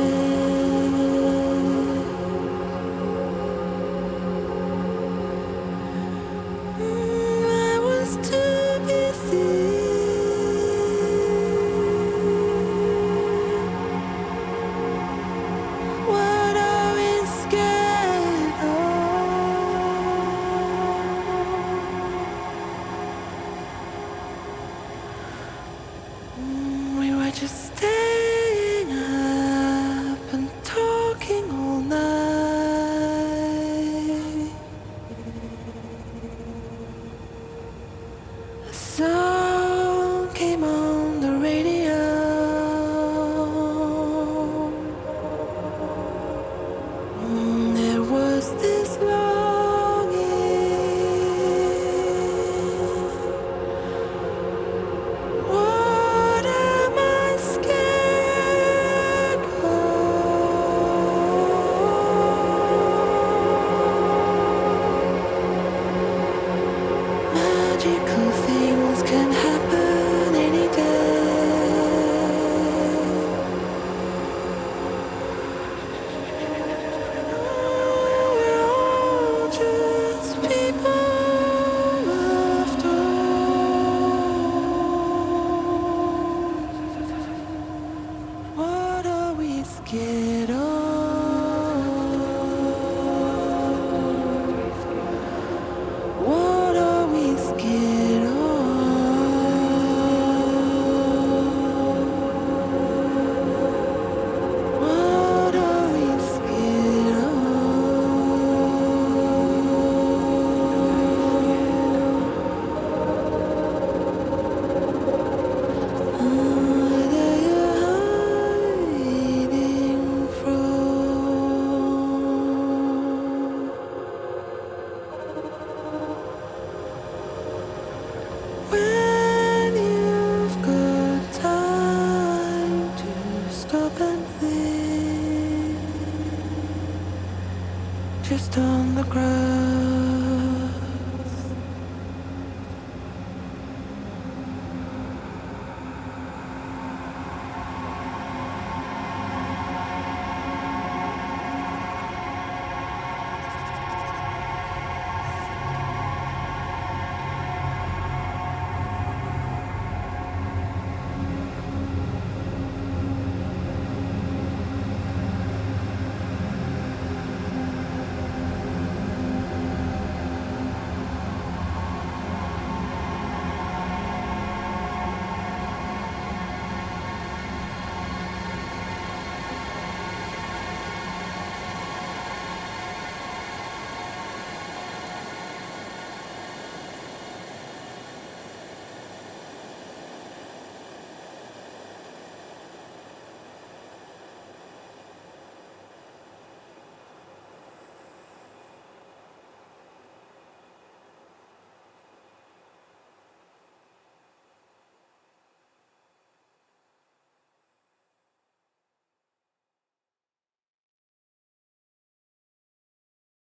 S4: the ground.